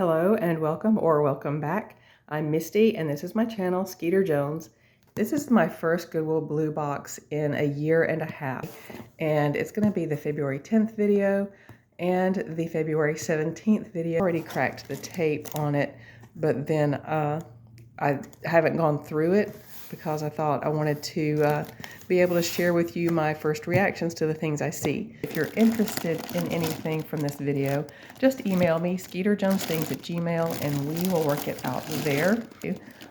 Hello and welcome or welcome back. I'm Misty and this is my channel, Skeeter Jones. This is my first Goodwill Blue Box in a year and a half, and it's going to be the February 10th video and the February 17th video. I already cracked the tape on it, but then I haven't gone through it because I thought I wanted to be able to share with you my first reactions to the things I see. If you're interested in anything from this video, just email me, skeeterjonesthings@gmail.com, and we will work it out there.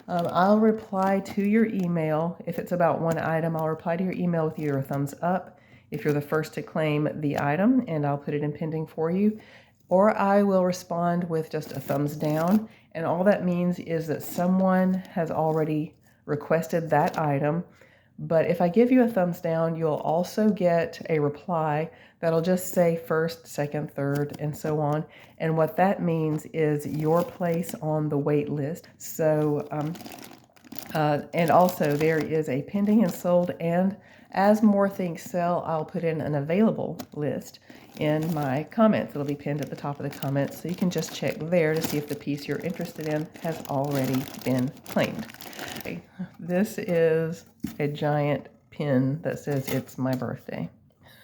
I'll reply to your email. If it's about one item, I'll reply to your email with either a thumbs up if you're the first to claim the item, and I'll put it in pending for you, or I will respond with just a thumbs down. And all that means is that someone has already requested that item. But if I give you a thumbs down, you'll also get a reply that'll just say first, second, third, and so on. And what that means is your place on the wait list. So, and also there is a pending and sold, and as more things sell, I'll put in an available list in my comments. It'll be pinned at the top of the comments, so you can just check there to see if the piece you're interested in has already been claimed. Okay. This is a giant pin that says it's my birthday,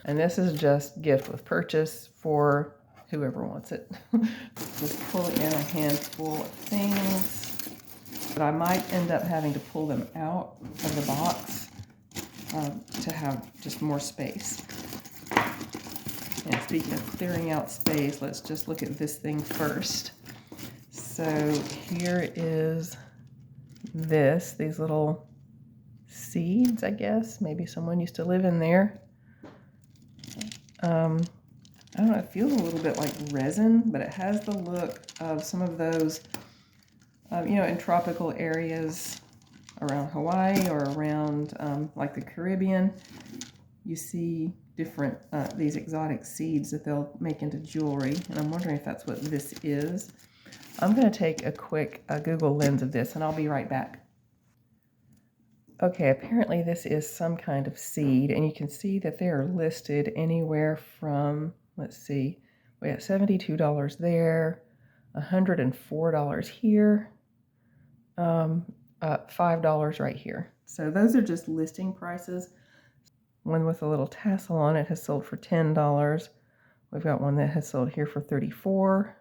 and this is just gift with purchase for whoever wants it. Just pull in a handful of things, but I might end up having to pull them out of the box to have just more space. And speaking of clearing out space, let's just look at this thing first. So here is these little seeds, I guess. Maybe someone used to live in there. I don't know, it feels a little bit like resin, but it has the look of some of those, in tropical areas around Hawaii or around like the Caribbean. You see different, these exotic seeds that they'll make into jewelry, and I'm wondering if that's what this is. I'm going to take a quick Google lens of this, and I'll be right back. Okay, apparently this is some kind of seed, and you can see that they are listed anywhere from, let's see, we got $72 there, $104 here, $5 right here. So those are just listing prices. One with a little tassel on it has sold for $10. We've got one that has sold here for $34.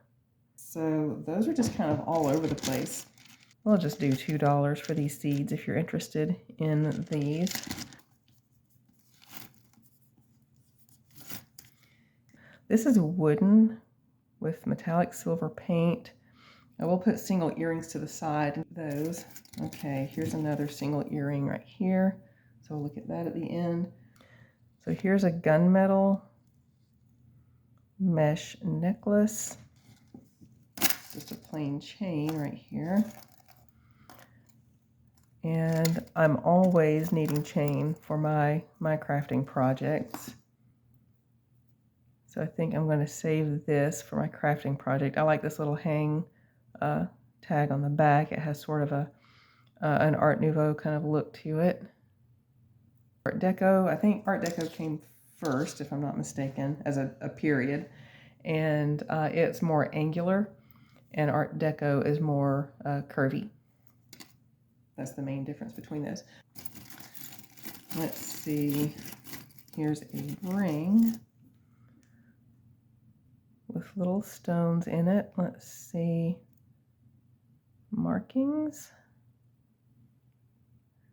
So those are just kind of all over the place. We'll just do $2 for these seeds if you're interested in these. This is wooden with metallic silver paint. I will put single earrings to the side of those. Okay, here's another single earring right here. So we'll look at that at the end. So here's a gunmetal mesh necklace. Just a plain chain right here. And I'm always needing chain for my crafting projects. So I think I'm going to save this for my crafting project. I like this little hang tag on the back. It has sort of an Art Nouveau kind of look to it. Art Deco, I think Art Deco came first, if I'm not mistaken, as a period. And it's more angular, and Art Deco is more curvy. That's the main difference between those. Let's see. Here's a ring with little stones in it. Let's see. Markings.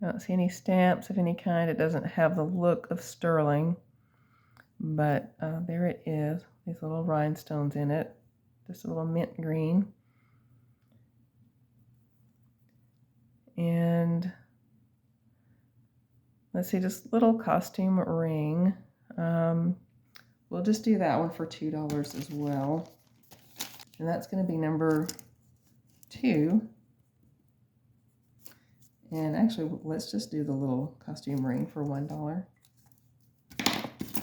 I don't see any stamps of any kind. It doesn't have the look of sterling, but there it is. These little rhinestones in it. Just a little mint green. And let's see, just little costume ring. We'll just do that one for $2 as well. And that's going to be number 2. And actually, let's just do the little costume ring for $1.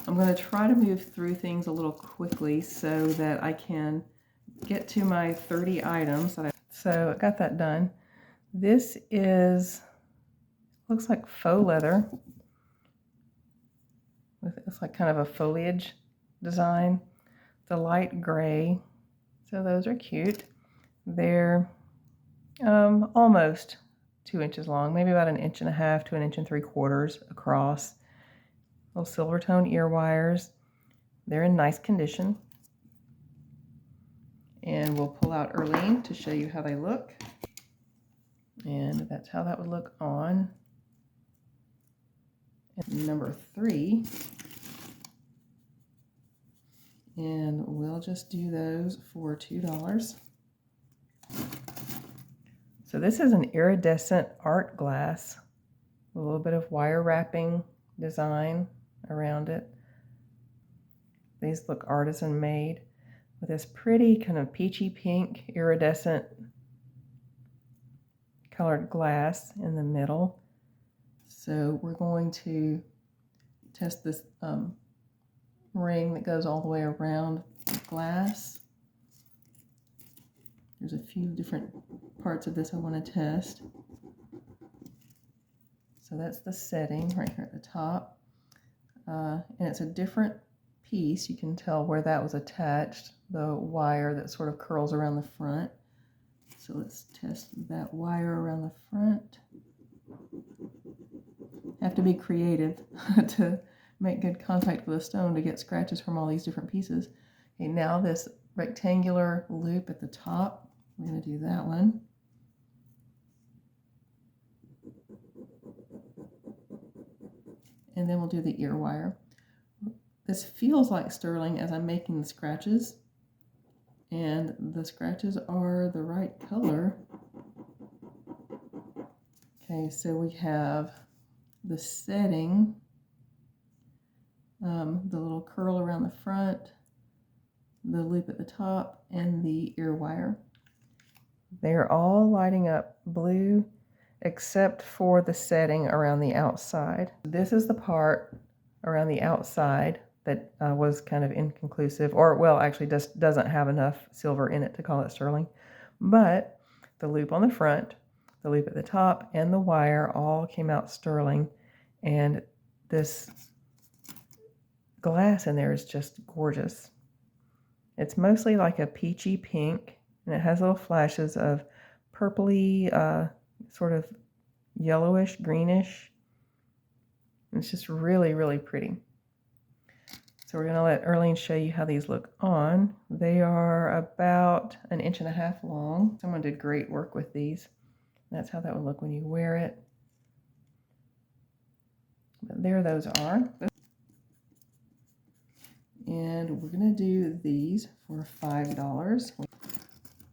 I'm going to try to move through things a little quickly so that I can get to my 30 items. So I got that done. This looks like faux leather. It's like kind of a foliage design. The light gray. So those are cute. They're almost 2 inches long, maybe about 1.5 inches to 1.75 inches across. Little silver tone ear wires. They're in nice condition. And we'll pull out Earlene to show you how they look. And that's how that would look on. And number 3. And we'll just do those for $2. So this is an iridescent art glass, a little bit of wire wrapping design around it. These look artisan made with this pretty kind of peachy pink iridescent colored glass in the middle. So we're going to test this ring that goes all the way around the glass. There's a few different parts of this I want to test. So that's the setting right here at the top. And it's a different piece. You can tell where that was attached, the wire that sort of curls around the front. So let's test that wire around the front. Have to be creative to make good contact with the stone to get scratches from all these different pieces. Okay, now this rectangular loop at the top, we're going to do that one. And then we'll do the ear wire. This feels like sterling as I'm making the scratches, and the scratches are the right color. Okay, so we have the setting, the little curl around the front, the loop at the top, and the ear wire. They're all lighting up blue except for the setting around the outside. This is the part around the outside that was kind of inconclusive, or well, actually just doesn't have enough silver in it to call it sterling. But the loop on the front, the loop at the top, and the wire all came out sterling, and this glass in there is just gorgeous. It's mostly like a peachy pink, and it has little flashes of purpley, sort of yellowish, greenish. It's just really, really pretty. So we're going to let Earlene show you how these look on. They are about 1.5 inches long. Someone did great work with these. That's how that would look when you wear it. But there those are. And we're going to do these for $5.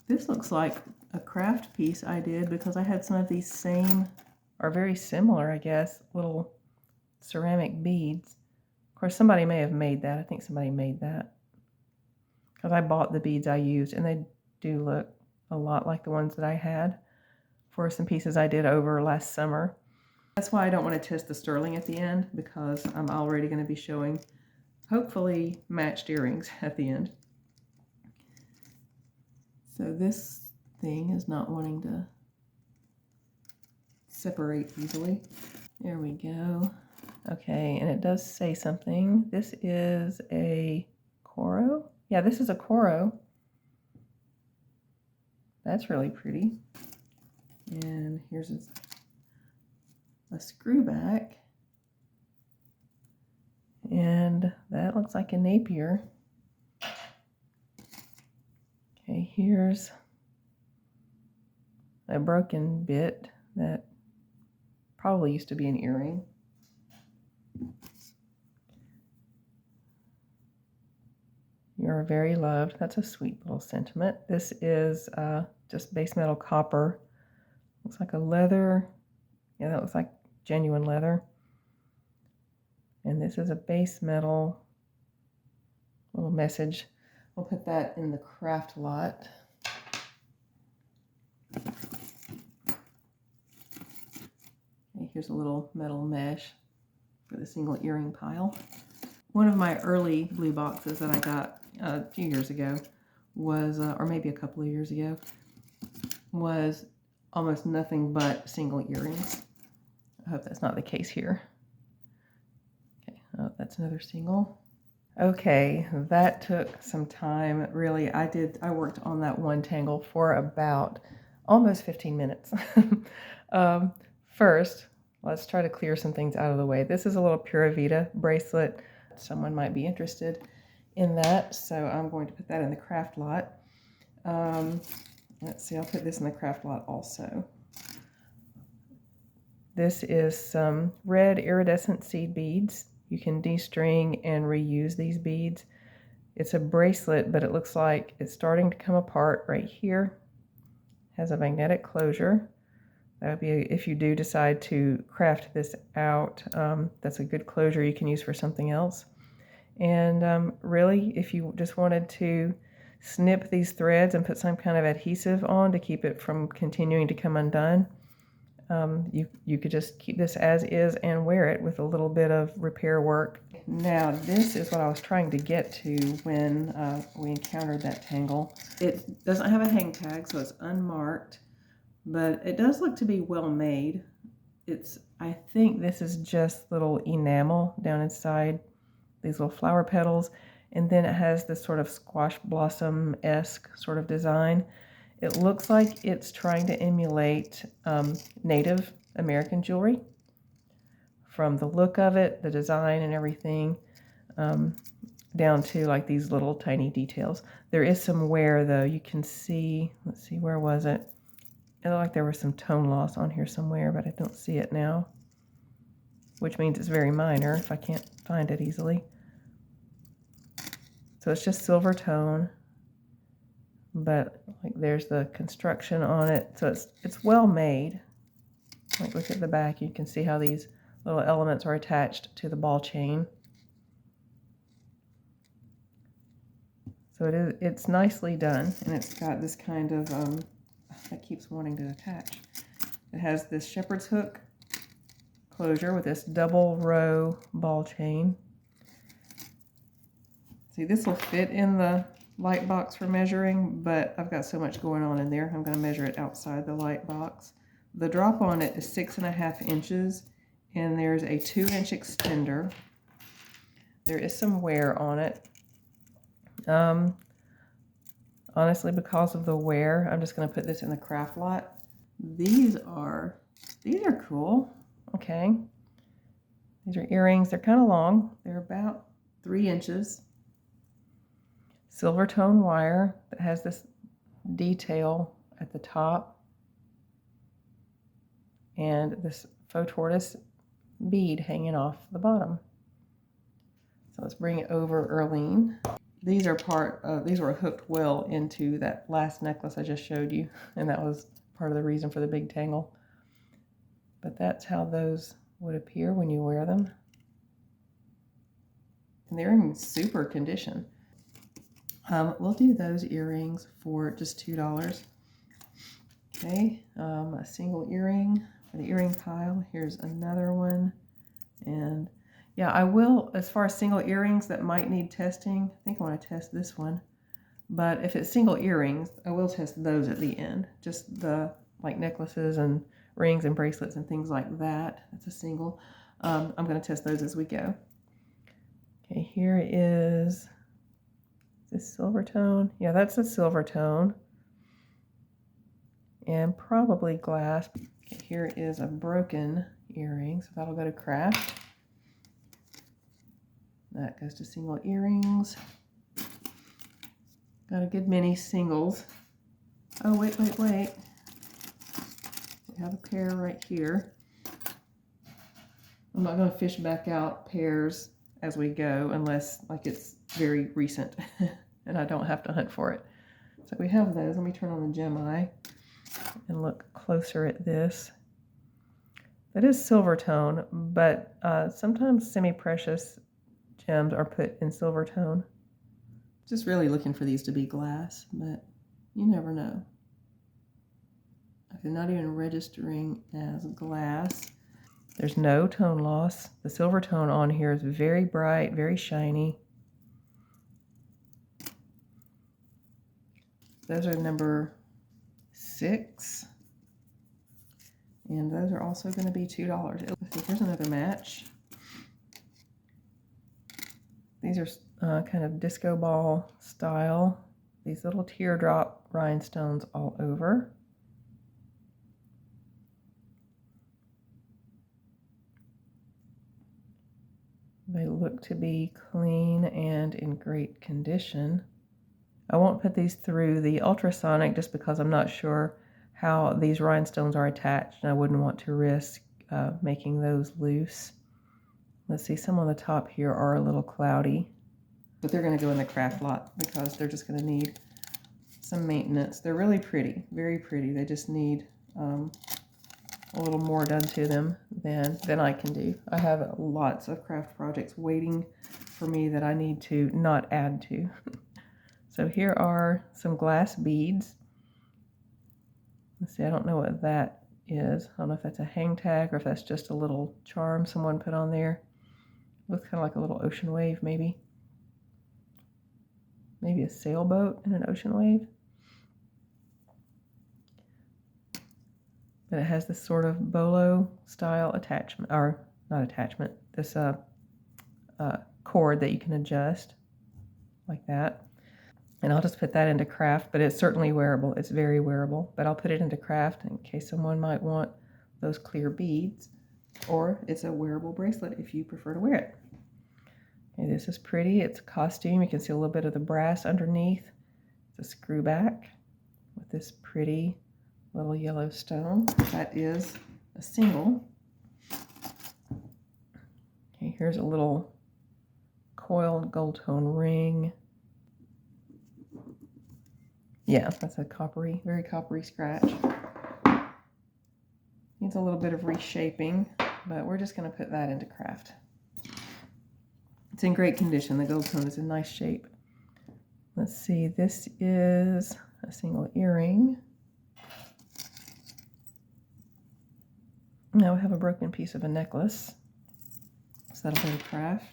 This looks like a craft piece I did because I had some of these same, or very similar, I guess, little ceramic beads. Of course, somebody may have made that. I think somebody made that because I bought the beads I used, and they do look a lot like the ones that I had for some pieces I did over last summer. That's why I don't want to test the sterling at the end, because I'm already going to be showing hopefully matched earrings at the end. So this thing is not wanting to separate easily. There we go. Okay, and it does say something. This is a Coro? Yeah, this is a Coro. That's really pretty. And here's a screw back. And that looks like a Napier. Okay, here's a broken bit that probably used to be an earring. You're very loved. That's a sweet little sentiment. This is just base metal copper. Looks like a leather. Yeah, that looks like genuine leather. And this is a base metal little message. We'll put that in the craft lot. Okay, here's a little metal mesh for the single earring pile. One of my early blue boxes that I got a few years ago was, or maybe a couple of years ago, was almost nothing but single earrings. I hope that's not the case here. Okay, oh, that's another single. Okay, that took some time. Really, I worked on that one tangle for about almost 15 minutes. um, First, let's try to clear some things out of the way. This is a little Pura Vida bracelet. Someone might be interested in that, so I'm going to put that in the craft lot. Let's see, I'll put this in the craft lot also. This is some red iridescent seed beads. You can de-string and reuse these beads. It's a bracelet, but it looks like it's starting to come apart right here. Has a magnetic closure. That would be if you do decide to craft this out. That's a good closure you can use for something else. And really, if you just wanted to snip these threads and put some kind of adhesive on to keep it from continuing to come undone, you could just keep this as is and wear it with a little bit of repair work. Now, this is what I was trying to get to when we encountered that tangle. It doesn't have a hang tag, so it's unmarked, but it does look to be well made. I think this is just little enamel down inside these little flower petals, and then it has this sort of squash blossom-esque sort of design. It looks like it's trying to emulate Native American jewelry from the look of it, the design and everything, down to like these little tiny details. There is some wear though. You can see, let's see, where was it? It looked like there was some tone loss on here somewhere, but I don't see it now, which means it's very minor if I can't find it easily. So it's just silver tone, but like there's the construction on it, so it's well made. Like look at the back, you can see how these little elements are attached to the ball chain. So it's nicely done, and it's got this kind of that keeps wanting to attach. It has this shepherd's hook closure with this double row ball chain. See, this will fit in the light box for measuring, but I've got so much going on in there, I'm going to measure it outside the light box. The drop on it is 6.5 inches, and there's a 2-inch extender. There is some wear on it. Honestly, because of the wear, I'm just going to put this in the craft lot. These are cool. Okay. These are earrings. They're kind of long. They're about 3 inches. Silver tone wire that has this detail at the top, and this faux tortoise bead hanging off the bottom. So let's bring it over Earlene. These were hooked well into that last necklace I just showed you, and that was part of the reason for the big tangle. But that's how those would appear when you wear them. And they're in super condition. We'll do those earrings for just $2. Okay, a single earring for the earring pile. Here's another one. And yeah, I will, as far as single earrings that might need testing, I think I want to test this one. But if it's single earrings, I will test those at the end. Just the like necklaces and rings and bracelets and things like that. That's a single. I'm going to test those as we go. Okay, here is this silver tone. Yeah, that's a silver tone. And probably glass. Okay, here is a broken earring, so that'll go to craft. That goes to single earrings. Got a good many singles. Oh, wait. We have a pair right here. I'm not going to fish back out pairs as we go unless like it's very recent and I don't have to hunt for it. So we have those. Let me turn on the gem eye and look closer at this. That is silver tone, but sometimes semi-precious gems are put in silver tone. Just really looking for these to be glass, but you never know. Okay, not even registering as glass. There's no tone loss. The silver tone on here is very bright, very shiny. Those are number 6. And those are also going to be $2. Here's another match. These are kind of disco ball style. These little teardrop rhinestones all over. They look to be clean and in great condition. I won't put these through the ultrasonic just because I'm not sure how these rhinestones are attached, and I wouldn't want to risk making those loose. Let's see, some on the top here are a little cloudy, but they're going to go in the craft lot because they're just going to need some maintenance. They're really pretty, very pretty. They just need a little more done to them than I can do. I have lots of craft projects waiting for me that I need to not add to. So here are some glass beads. Let's see, I don't know what that is. I don't know if that's a hang tag or if that's just a little charm someone put on there. Looks kind of like a little ocean wave, maybe. Maybe a sailboat in an ocean wave. But it has this sort of bolo style attachment, or not attachment, this cord that you can adjust like that. And I'll just put that into craft, but it's certainly wearable. It's very wearable, but I'll put it into craft in case someone might want those clear beads, or it's a wearable bracelet if you prefer to wear it. Okay, this is pretty. It's a costume. You can see a little bit of the brass underneath. It's a screw back with this pretty little yellow stone. That is a single. Okay, here's a little coiled gold tone ring. Yeah, that's a coppery, very coppery scratch. Needs a little bit of reshaping, but we're just going to put that into craft. It's in great condition. The gold tone is in nice shape. Let's see, this is a single earring. Now we have a broken piece of a necklace. So that'll be a craft.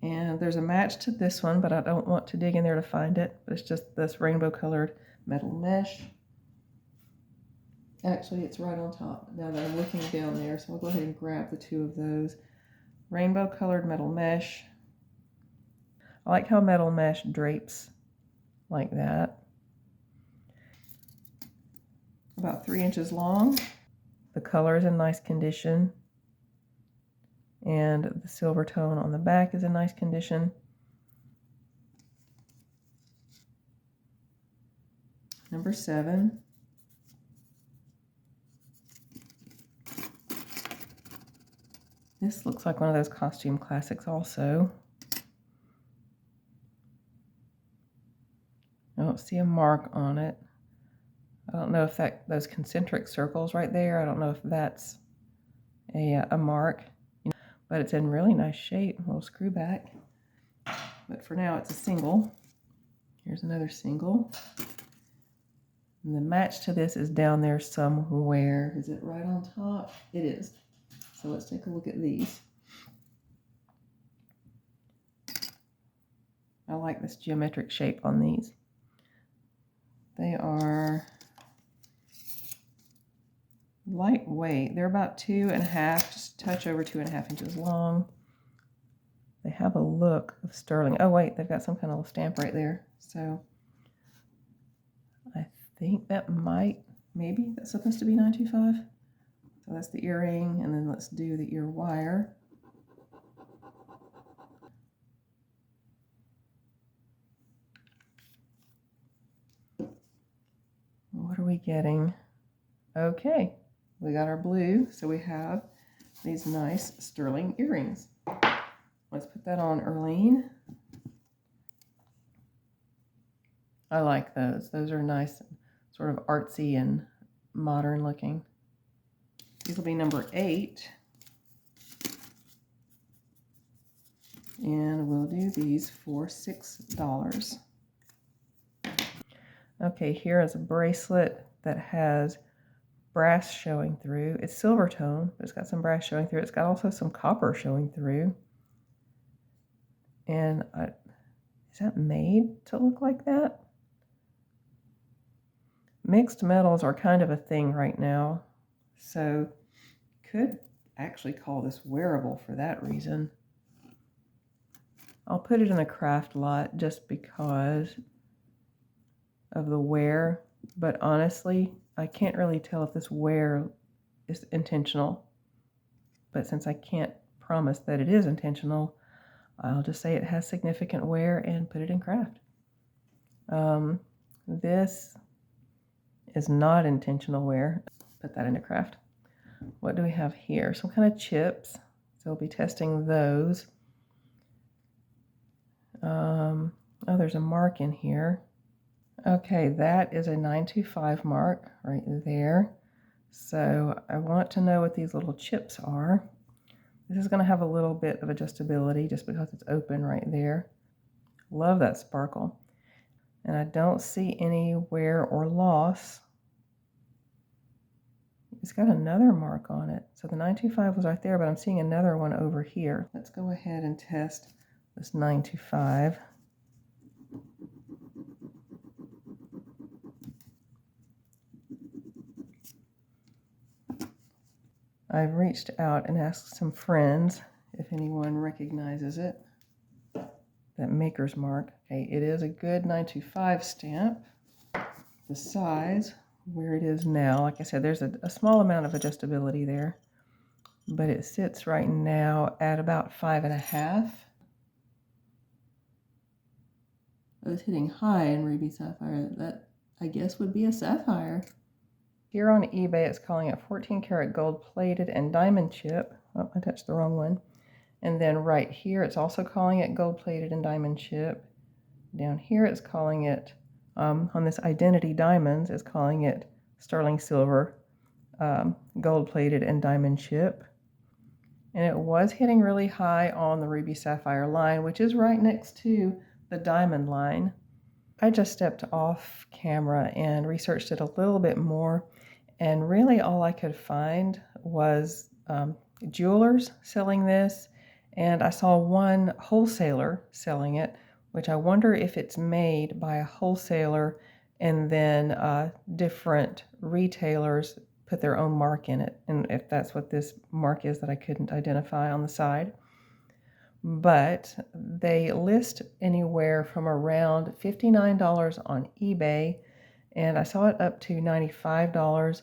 And there's a match to this one, but I don't want to dig in there to find it. But it's just this rainbow colored metal mesh. Actually, it's right on top now that I'm looking down there. So I'll go ahead and grab the two of those. Rainbow colored metal mesh. I like how metal mesh drapes like that. About 3 inches long. The color is in nice condition. And the silver tone on the back is in nice condition. Number 7. This looks like one of those costume classics also. I don't see a mark on it. I don't know if those concentric circles right there, I don't know if that's a mark. But it's in really nice shape, a little screw back. But for now, it's a single. Here's another single. And the match to this is down there somewhere. Is it right on top? It is. So let's take a look at these. I like this geometric shape on these. They are lightweight. They're about 2.5, just a touch over 2.5 inches long. They have a look of sterling. Oh wait, they've got some kind of stamp right there. So I think that maybe that's supposed to be 925. So that's the earring, and then let's do the ear wire. What are we getting? Okay. We got our blue, so we have these nice sterling earrings. Let's put that on Earlene. I like those. Those are nice, sort of artsy and modern looking. These will be number 8. And we'll do these for $6. Okay, here is a bracelet that has brass showing through. It's silver tone, but it's got some brass showing through. It's got also some copper showing through. And is that made to look like that? Mixed metals are kind of a thing right now, so could actually call this wearable for that reason. I'll put it in the craft lot just because of the wear, but honestly, I can't really tell if this wear is intentional. But since I can't promise that it is intentional, I'll just say it has significant wear and put it in craft. This is not intentional wear. Put that into craft. What do we have here? Some kind of chips. So we'll be testing those. Oh, there's a mark in here. Okay, that is a 925 mark right there. So I want to know what these little chips are. This is going to have a little bit of adjustability just because it's open right there. Love that sparkle. And I don't see any wear or loss. It's got another mark on it. So the 925 was right there, but I'm seeing another one over here. Let's go ahead and test this 925. I've reached out and asked some friends if anyone recognizes it. That maker's mark. Okay, it is a good 925 stamp. The size, where it is now, like I said, there's a small amount of adjustability there, but it sits right now at about 5.5. I was hitting high in ruby sapphire. That, I guess, would be a sapphire. Here on eBay, it's calling it 14 karat gold plated and diamond chip. Oh, I touched the wrong one. And then right here, it's also calling it gold plated and diamond chip. Down here, it's calling it, on this Identity Diamonds, it's calling it sterling silver, gold plated and diamond chip. And it was hitting really high on the ruby sapphire line, which is right next to the diamond line. I just stepped off camera and researched it a little bit more, and really all I could find was jewelers selling this, and I saw one wholesaler selling it, which I wonder if it's made by a wholesaler and then different retailers put their own mark in it, and if that's what this mark is that I couldn't identify on the side. But they list anywhere from around $59 on eBay, and I saw it up to $95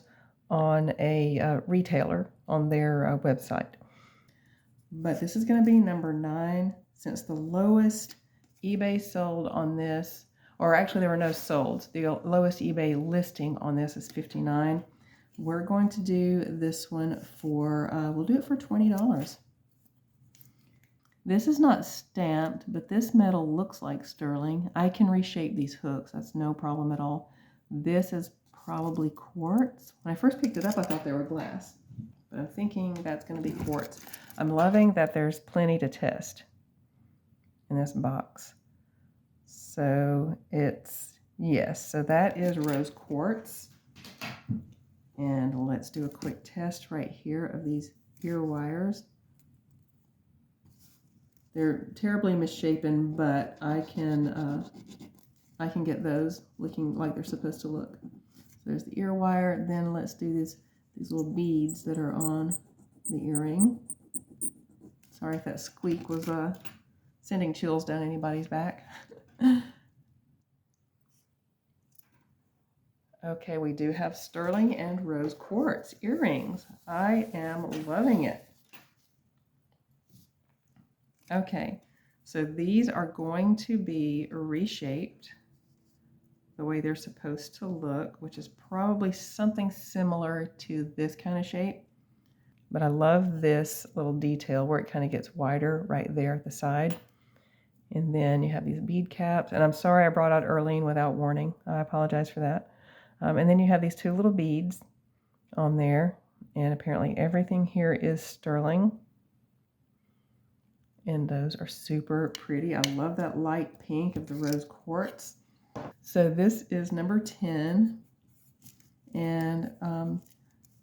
on a retailer on their website. But this is going to be number 9, since the lowest eBay sold on this, or actually there were no solds, the lowest eBay listing on this is $59. We're going to do this one for, we'll do it for $20. This is not stamped, but this metal looks like sterling. I can reshape these hooks. That's no problem at all. This is probably quartz. When I first picked it up, I thought they were glass, but I'm thinking that's going to be quartz. I'm loving that there's plenty to test in this box. So it's, yes, so that is rose quartz. And let's do a quick test right here of these ear wires. They're terribly misshapen, but I can get those looking like they're supposed to look. So there's the ear wire. Then let's do these little beads that are on the earring. Sorry if that squeak was sending chills down anybody's back. Okay, we do have sterling and rose quartz earrings. I am loving it. Okay, so these are going to be reshaped the way they're supposed to look, which is probably something similar to this kind of shape. But I love this little detail where it kind of gets wider right there at the side. And then you have these bead caps. And I'm sorry I brought out Earlene without warning. I apologize for that. And then you have these 2 little beads on there. And apparently everything here is sterling. And those are super pretty. I love that light pink of the rose quartz. So this is number 10. And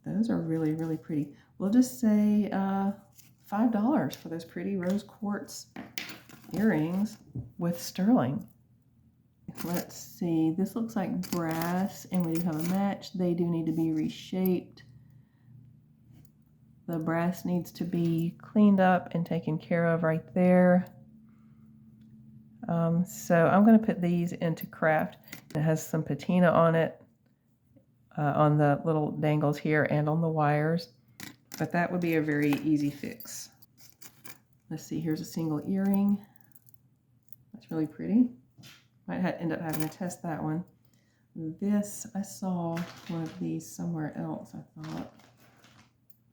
those are really, really pretty. We'll just say $5 for those pretty rose quartz earrings with sterling. Let's see, this looks like brass, and we do have a match. They do need to be reshaped. The brass needs to be cleaned up and taken care of right there. So I'm going to put these into craft. It has some patina on it, on the little dangles here and on the wires, but that would be a very easy fix. Let's see, here's a single earring. That's really pretty. Might end up having to test that one. This, I saw one of these somewhere else, I thought.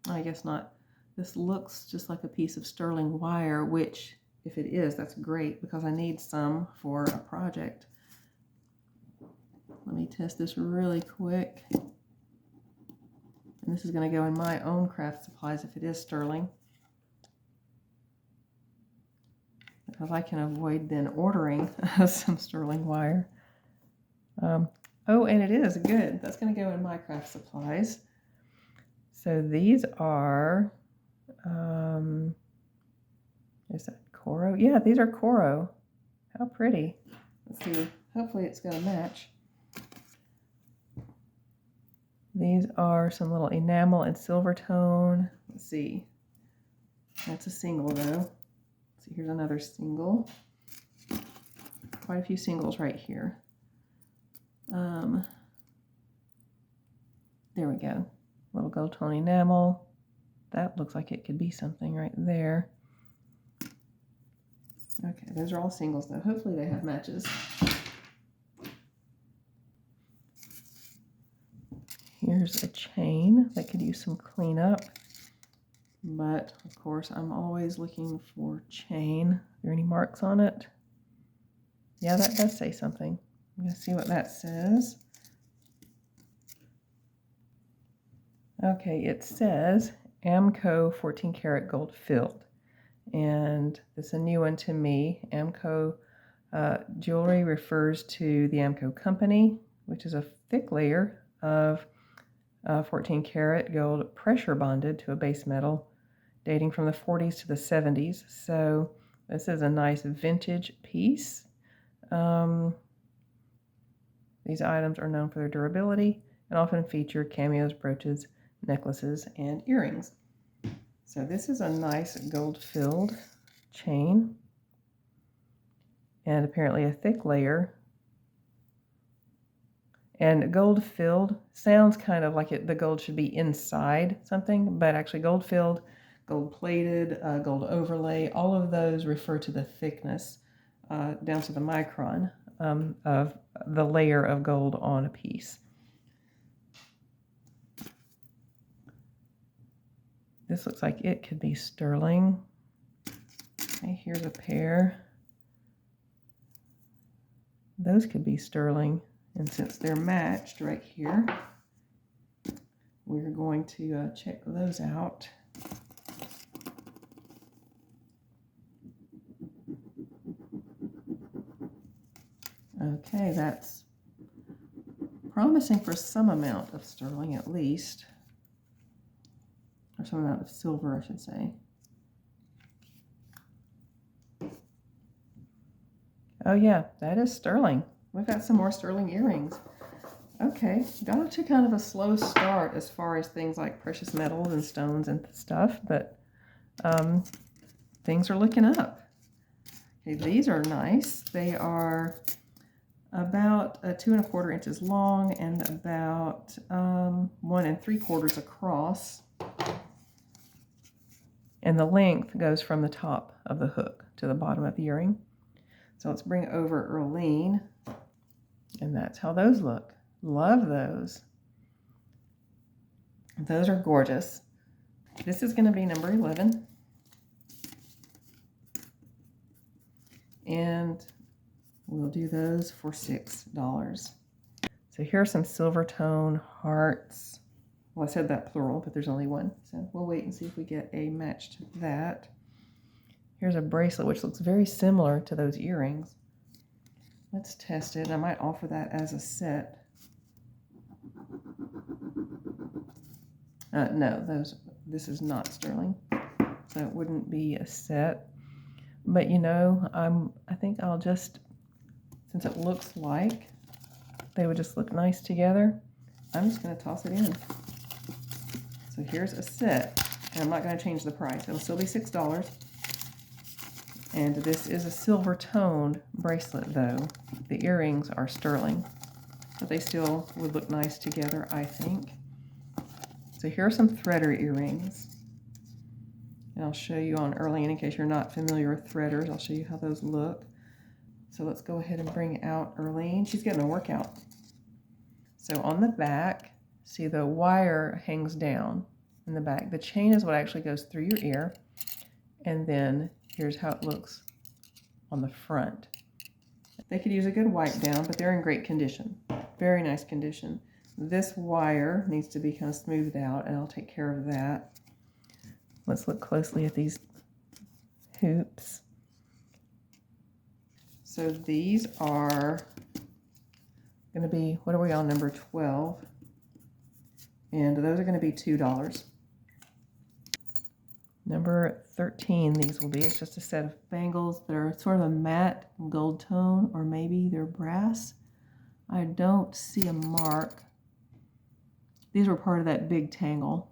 I guess not. This looks just like a piece of sterling wire, which, if it is, that's great because I need some for a project. Let me test this really quick. And this is going to go in my own craft supplies if it is sterling, because I can avoid then ordering some sterling wire. Oh, and it is good. That's going to go in my craft supplies. So these are, is that Coro? Yeah, these are Coro. How pretty. Let's see. Hopefully it's going to match. These are some little enamel and silver tone. Let's see. That's a single though. Let's see, here's another single. Quite a few singles right here. There we go. Little gold tone enamel. That looks like it could be something right there. Okay, those are all singles though. Hopefully they have matches. Here's a chain that could use some cleanup, but of course I'm always looking for chain. Are there any marks on it? Yeah, that does say something. I'm going to see what that says. Okay, it says Amco 14 karat gold filled, and this is a new one to me. Amco jewelry refers to the Amco company, which is a thick layer of 14 karat gold pressure bonded to a base metal dating from the 40s to the 70s. So this is a nice vintage piece. These items are known for their durability and often feature cameos, brooches, necklaces, and earrings. So this is a nice gold-filled chain, and apparently a thick layer. And gold-filled sounds kind of like the gold should be inside something, but actually gold-filled, gold-plated, gold overlay, all of those refer to the thickness down to the micron of the layer of gold on a piece. This looks like it could be sterling. Okay, here's a pair. Those could be sterling. And since they're matched right here, we're going to check those out. Okay, that's promising for some amount of sterling at least. Or some amount of silver, I should say. Oh yeah, that is sterling. We've got some more sterling earrings. Okay, got off to kind of a slow start as far as things like precious metals and stones and stuff, but things are looking up. Okay, these are nice. They are about 2 1/4 inches long and about 1 3/4 across. And the length goes from the top of the hook to the bottom of the earring. So let's bring over Earlene, and that's how those look. Love those. Those are gorgeous. This is going to be number 11. And we'll do those for $6. So here are some silver tone hearts. Well, I said that plural, but there's only one. So we'll wait and see if we get a match to that. Here's a bracelet, which looks very similar to those earrings. Let's test it. I might offer that as a set. No, this is not sterling, so it wouldn't be a set. But you know, I think I'll just, since it looks like they would just look nice together, I'm just going to toss it in. So here's a set, and I'm not going to change the price. It'll still be $6. And this is a silver toned bracelet though. The earrings are sterling, but they still would look nice together, I think. So here are some threader earrings. And I'll show you on early in case you're not familiar with threaders. I'll show you how those look. So let's go ahead and bring out Earlene. She's getting a workout. So on the back, see the wire hangs down in the back. The chain is what actually goes through your ear. And then here's how it looks on the front. They could use a good wipe down, but they're in great condition. Very nice condition. This wire needs to be kind of smoothed out, and I'll take care of that. Let's look closely at these hoops. So these are going to be, what are we on, number 12? And those are going to be $2. Number 13, these will be. It's just a set of bangles that are sort of a matte gold tone, or maybe they're brass. I don't see a mark. These were part of that big tangle.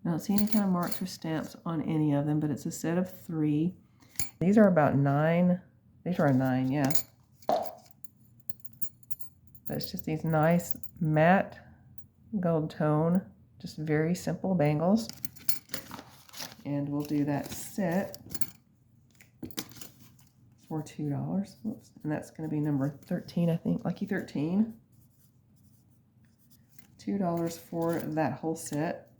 I don't see any kind of marks or stamps on any of them, but it's a set of 3. These are about 9. These are a 9, yeah. But it's just these nice matte gold tone, just very simple bangles. And we'll do that set for $2. Whoops. And that's going to be number 13, I think. Lucky 13. $2 for that whole set.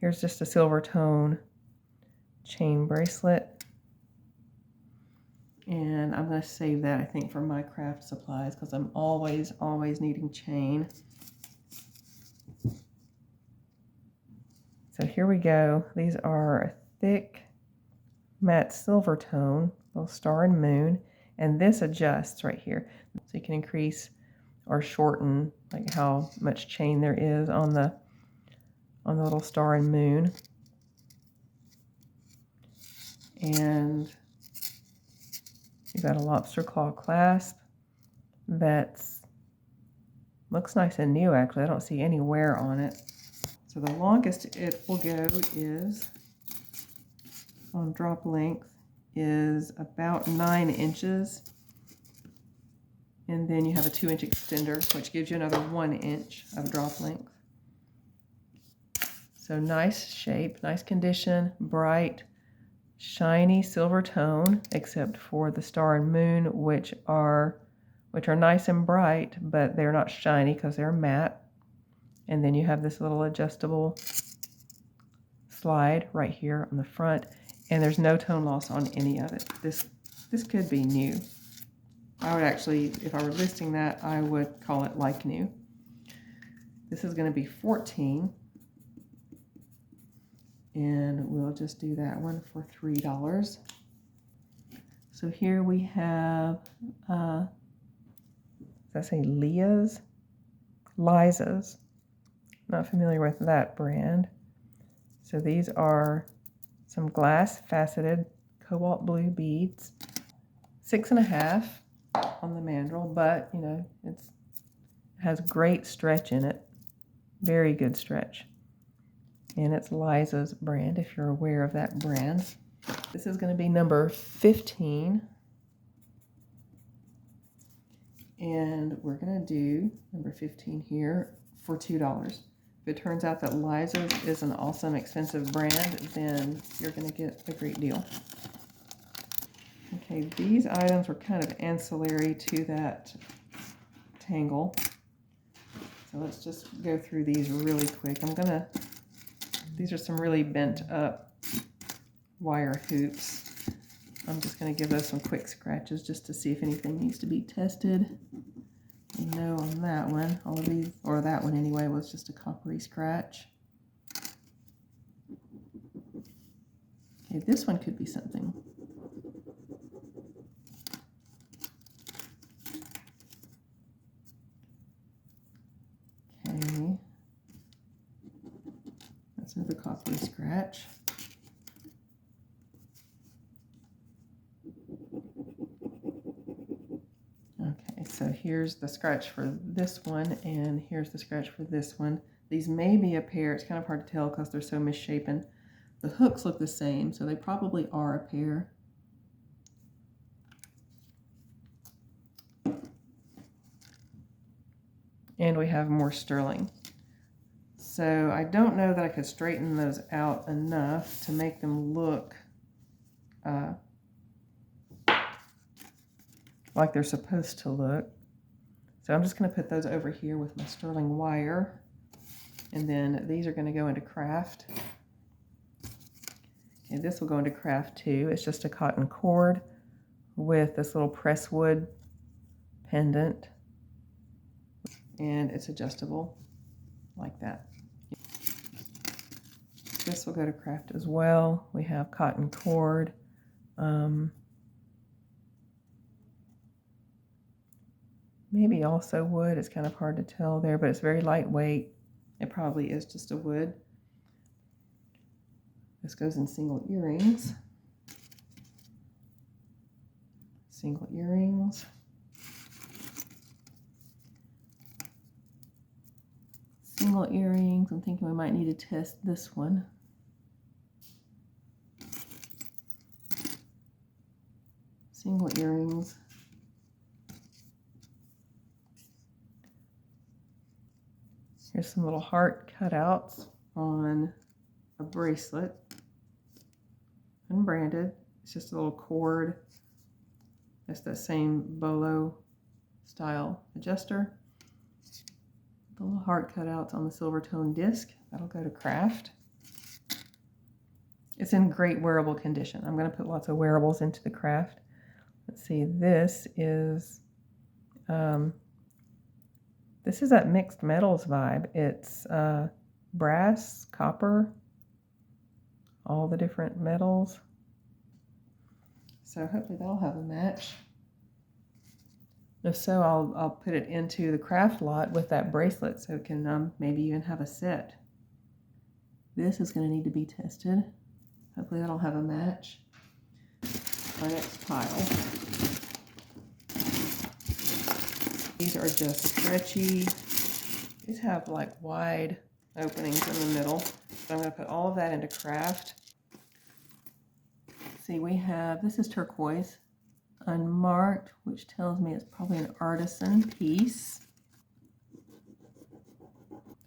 Here's just a silver tone chain bracelet. And I'm going to save that, I think, for my craft supplies because I'm always needing chain. So here we go. These are a thick matte silver tone, little star and moon, and this adjusts right here. So you can increase or shorten like how much chain there is on the little star and moon. And you've got a lobster claw clasp that looks nice and new actually. I don't see any wear on it. So the longest it will go is, on drop length, is about 9 inches. And then you have a 2-inch extender, which gives you another 1 inch of drop length. So nice shape, nice condition, bright, shiny silver tone, except for the star and moon, which are nice and bright, but they're not shiny because they're matte. And then you have this little adjustable slide right here on the front, and there's no tone loss on any of it. This could be new. I would actually, if I were listing that, I would call it like new. This is going to be 14, and we'll just do that one for $3. So here we have, does that say Liza's? Not familiar with that brand. So these are some glass faceted cobalt blue beads, 6.5 on the mandrel, but you know, it has great stretch in it, very good stretch. And it's Liza's brand, if you're aware of that brand. This is going to be number 15. And we're going to do number 15 here for $2. If it turns out that Liza's is an awesome, expensive brand, then you're going to get a great deal. Okay, these items were kind of ancillary to that tangle. So let's just go through these really quick. These are some really bent up wire hoops. I'm just going to give those some quick scratches just to see if anything needs to be tested. No, on that one, all of these, or that one anyway, was just a coppery scratch. Okay, this one could be something. Okay, that's another coppery scratch. Okay, so here's the scratch for this one, and here's the scratch for this one. These may be a pair. It's kind of hard to tell because they're so misshapen. The hooks look the same, so they probably are a pair. and we have more sterling. So I don't know that I could straighten those out enough to make them look like they're supposed to look. So I'm just going to put those over here with my sterling wire. And then these are going to go into craft. And this will go into craft too. It's just a cotton cord with this little presswood pendant. And it's adjustable like that. This will go to craft as well. We have cotton cord. Maybe also wood. It's kind of hard to tell there, but it's very lightweight. It probably is just a wood. This goes in single earrings. Single earrings. Single earrings. I'm thinking we might need to test this one. Single earrings. Here's some little heart cutouts on a bracelet. Unbranded. It's just a little cord. That's that same bolo style adjuster. The little heart cutouts on the silver tone disc. That'll go to craft. It's in great wearable condition. I'm going to put lots of wearables into the craft. Let's see, this is that mixed metals vibe. It's brass, copper, all the different metals. So hopefully that'll have a match. If so, I'll put it into the craft lot with that bracelet so it can maybe even have a set. This is going to need to be tested. Hopefully that'll have a match. Our next pile. These are just stretchy. These have like wide openings in the middle. So I'm going to put all of that into craft. See, we have, this is turquoise, unmarked, which tells me it's probably an artisan piece.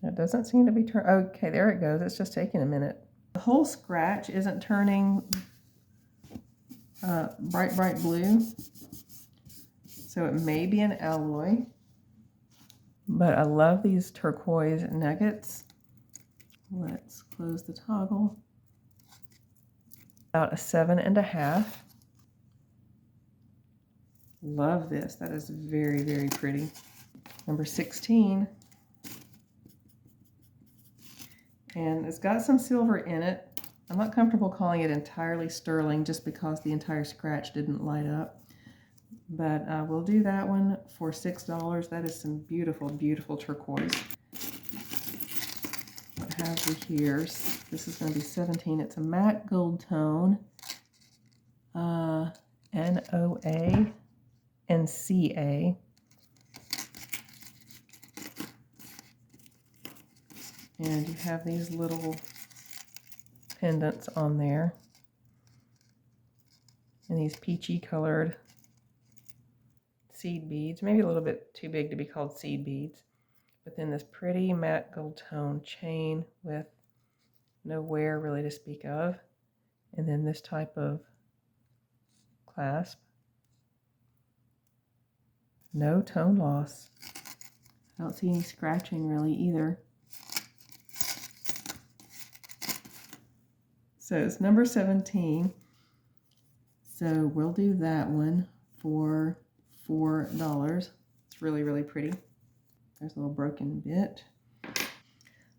It doesn't seem to be okay, there it goes. It's just taking a minute. The whole scratch isn't turning bright blue. So it may be an alloy. But I love these turquoise nuggets. Let's close the toggle. About a 7.5. Love this. That is very, very pretty. Number 16. And it's got some silver in it. I'm not comfortable calling it entirely sterling just because the entire scratch didn't light up. But we'll do that one for $6. That is some beautiful, beautiful turquoise. What have we here? This is going to be 17. It's a matte gold tone. NOA and CA. And you have these little pendants on there. And these peachy colored seed beads, maybe a little bit too big to be called seed beads, but then this pretty matte gold tone chain with no wear really to speak of, and then this type of clasp. No tone loss. I don't see any scratching really either. So it's number 17. So we'll do that one for $4. It's really, really pretty. There's a little broken bit.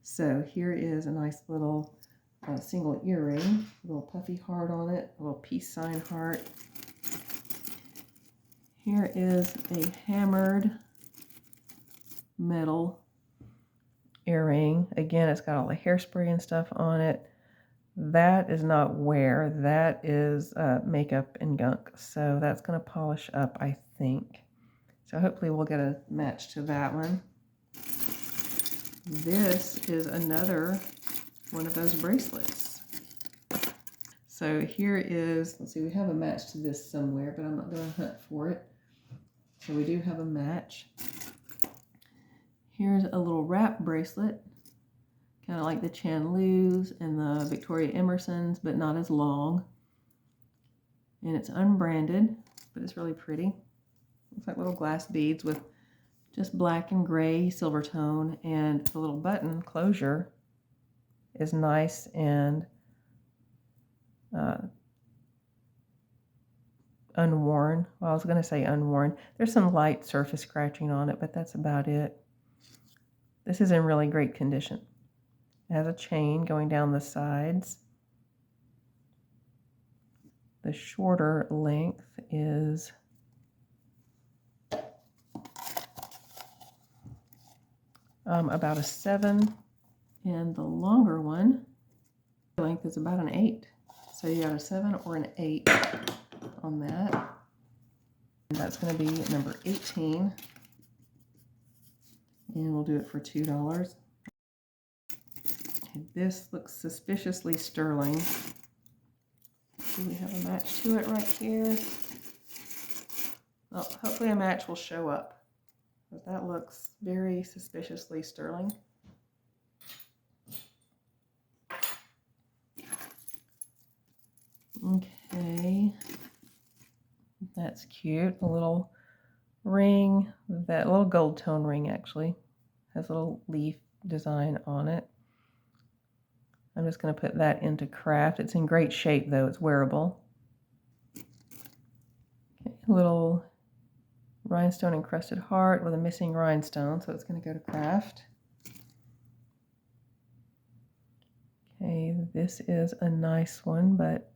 So here is a nice little single earring, a little puffy heart on it, a little peace sign heart. Here is a hammered metal earring. Again, it's got all the hairspray and stuff on it. That is not wear, that is makeup and gunk. So that's going to polish up, I think. So hopefully we'll get a match to that one. This is another one of those bracelets. So here is, let's see, we have a match to this somewhere, but I'm not going to hunt for it. So we do have a match. Here's a little wrap bracelet, kind of like the Chanlus and the Victoria Emersons, but not as long. And it's unbranded, but it's really pretty. Looks like little glass beads with just black and gray silver tone, and the little button closure is nice and unworn. Well, I was going to say unworn. There's some light surface scratching on it, but that's about it. This is in really great condition. It has a chain going down the sides. The shorter length is about a 7, and the longer one length is about an 8. So you got a 7 or an 8 on that. And that's going to be number 18, and we'll do it for $2. Okay, this looks suspiciously sterling. Do we have a match to it right here? Well, hopefully a match will show up, but that looks very suspiciously sterling. Okay, that's cute. A little ring, that little gold tone ring actually has a little leaf design on it. I'm just going to put that into craft. It's in great shape though, it's wearable. Okay, a little rhinestone encrusted heart with a missing rhinestone, so it's going to go to craft. Okay, this is a nice one, but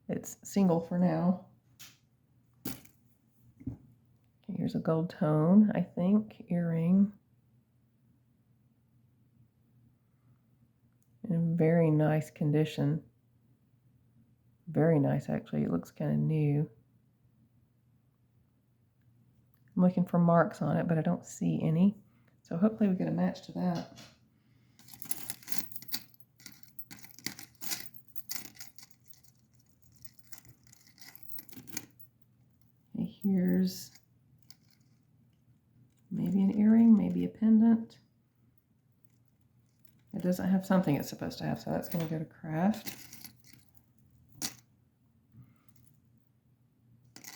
it's single for now. Okay, here's a gold tone, I think, earring. In very nice condition. Very nice, actually. It looks kind of new. I'm looking for marks on it, but I don't see any. So hopefully we get a match to that. Okay, here's maybe an earring, maybe a pendant. It doesn't have something it's supposed to have, so that's going to go to craft.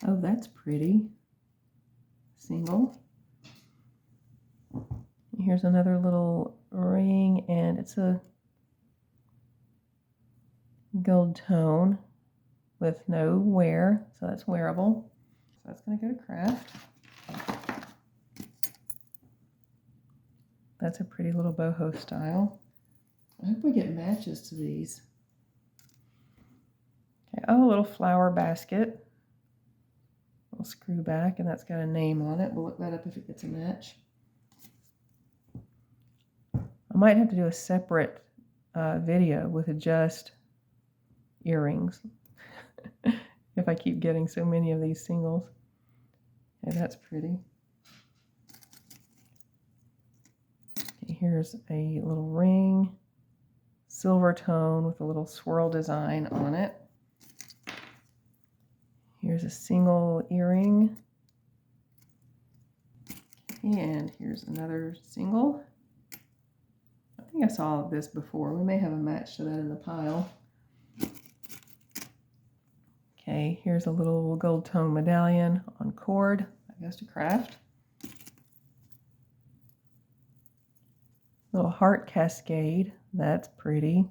Oh, that's pretty. Single. Here's another little ring, and it's a gold tone with no wear, so that's wearable. So that's going to go to craft. That's a pretty little boho style. I hope we get matches to these. Okay, oh, a little flower basket. A little screw back, and that's got a name on it. We'll look that up if it gets a match. I might have to do a separate video with just earrings if I keep getting so many of these singles. Okay, that's pretty. Okay, here's a little ring, silver tone with a little swirl design on it. Here's a single earring. And here's another single. I think I saw this before. We may have a match to that in the pile. Okay, here's a little gold tone medallion on cord. That goes to craft. Little heart cascade. That's pretty.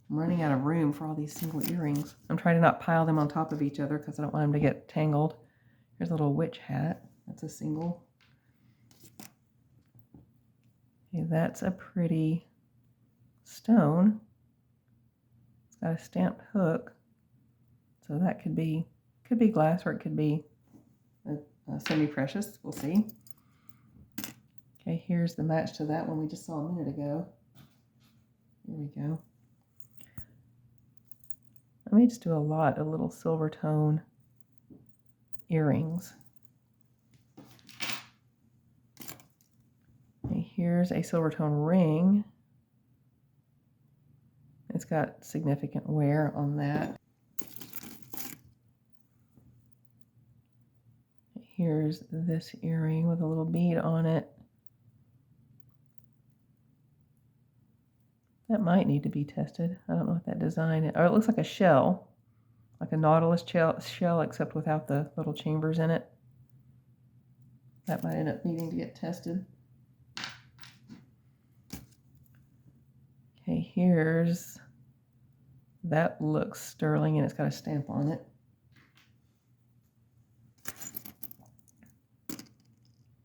I'm running out of room for all these single earrings. I'm trying to not pile them on top of each other because I don't want them to get tangled. Here's a little witch hat. That's a single. Okay, that's a pretty stone. It's got a stamped hook. So that could be glass, or it could be a semi-precious. We'll see. Okay, here's the match to that one we just saw a minute ago. Here we go. I may just do a lot of little silver tone earrings. Okay, here's a silver tone ring. It's got significant wear on that. Here's this earring with a little bead on it. That might need to be tested. I don't know what that design is. Oh, it looks like a shell, like a nautilus shell, except without the little chambers in it. That might end up needing to get tested. Okay, that looks sterling and it's got a stamp on it.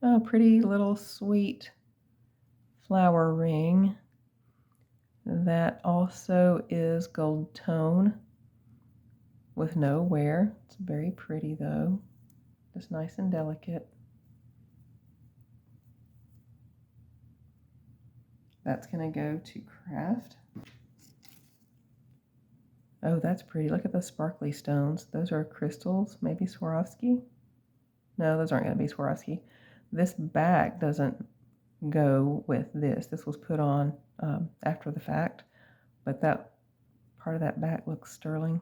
Oh, pretty little sweet flower ring. That also is gold tone with no wear. It's very pretty though, just nice and delicate. That's gonna go to craft. Oh, that's pretty. Look at the sparkly stones. Those are crystals, maybe Swarovski? No, those aren't gonna be Swarovski. This back doesn't go with this. This was put on after the fact, but that part of that back looks sterling.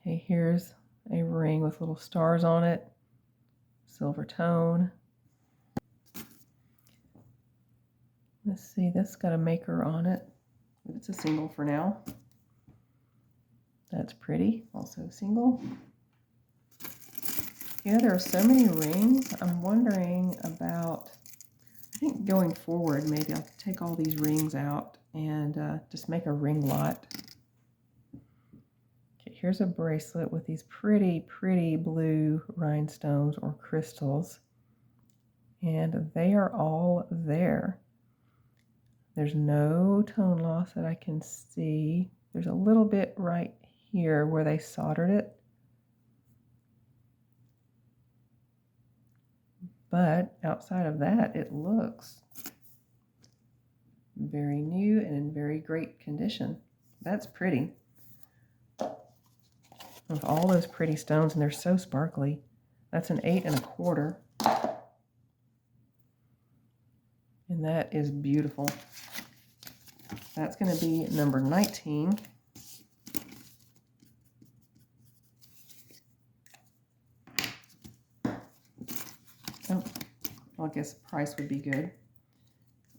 Okay, here's a ring with little stars on it, silver tone. Let's see, that's got a maker on it, but it's a single for now. That's pretty, also single. Yeah, there are so many rings. I'm wondering about, I think going forward, maybe I'll take all these rings out and just make a ring lot. Okay, here's a bracelet with these pretty, pretty blue rhinestones or crystals. And they are all there. There's no tone loss that I can see. There's a little bit right here where they soldered it. But outside of that, it looks very new and in very great condition. That's pretty. With all those pretty stones, and they're so sparkly. That's an 8 1/4. And that is beautiful. That's going to be number 19. Oh, well, I guess the price would be good.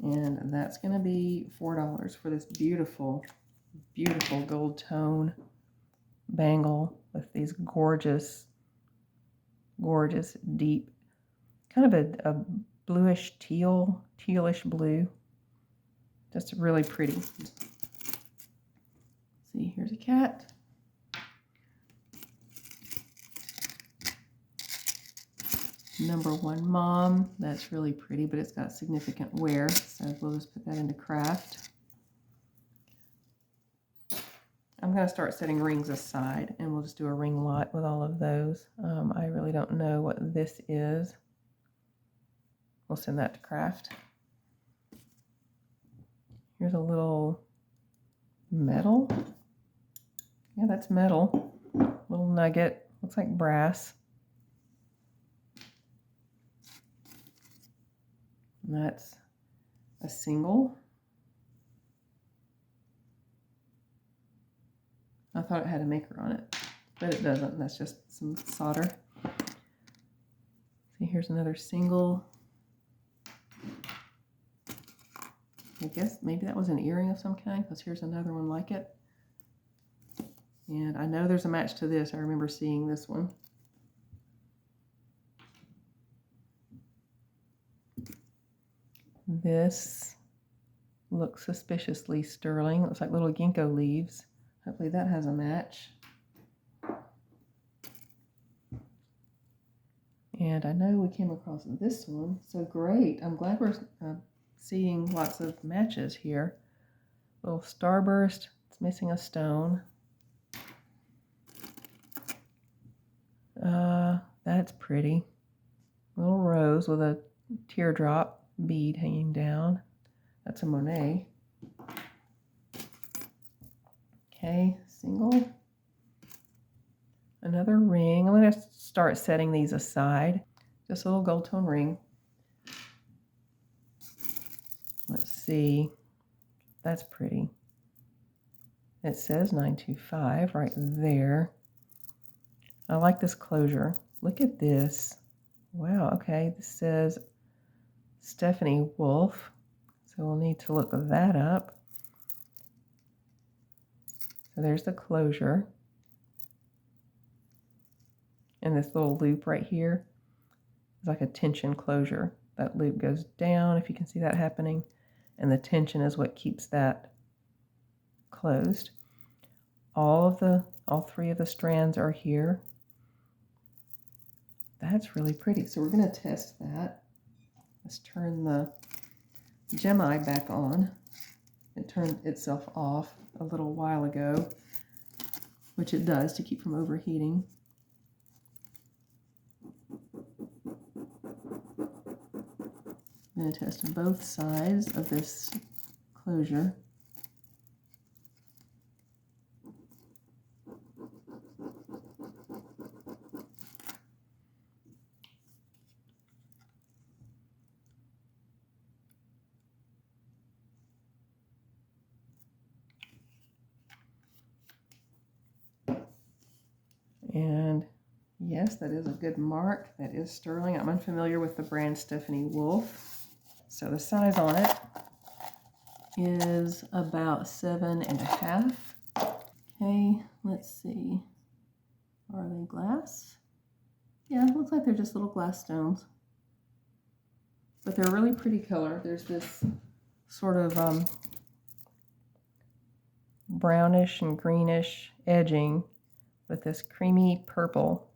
And that's going to be $4 for this beautiful, beautiful gold tone bangle with these gorgeous, gorgeous, deep, kind of a bluish tealish blue. Just really pretty. See, here's a cat. Number 1 mom. That's really pretty, but it's got significant wear, so we'll just put that into craft. I'm going to start setting rings aside, and we'll just do a ring lot with all of those. I really don't know what this is. We'll send that to craft. Here's a little metal. Yeah, that's metal. Little nugget. Looks like brass. And that's a single. I thought it had a maker on it, but it doesn't. That's just some solder. See, here's another single. I guess maybe that was an earring of some kind, because here's another one like it. And I know there's a match to this. I remember seeing this one. This looks suspiciously sterling. It looks like little ginkgo leaves. Hopefully that has a match. And I know we came across this one, so great. I'm glad we're seeing lots of matches here. Little starburst, it's missing a stone. That's pretty. Little rose with a teardrop bead hanging down. That's a Monet. Okay, single. Another ring. I'm going to start setting these aside. Just a little gold tone ring. Let's see. That's pretty. It says 925 right there. I like this closure. Look at this. Wow, okay. This says Stephanie Wolf. So we'll need to look that up. So there's the closure. And this little loop right here is like a tension closure. That loop goes down, if you can see that happening, and the tension is what keeps that closed. All three of the strands are here. That's really pretty. So we're going to test that. Let's turn the gem eye back on. It turned itself off a little while ago, which it does to keep from overheating. I'm going to test both sides of this closure. And yes, that is a good mark. That is sterling. I'm unfamiliar with the brand Stephanie Wolf. So the size on it is about 7.5. Okay, let's see. Are they glass? Yeah, it looks like they're just little glass stones. But they're a really pretty color. There's this sort of brownish and greenish edging with this creamy purple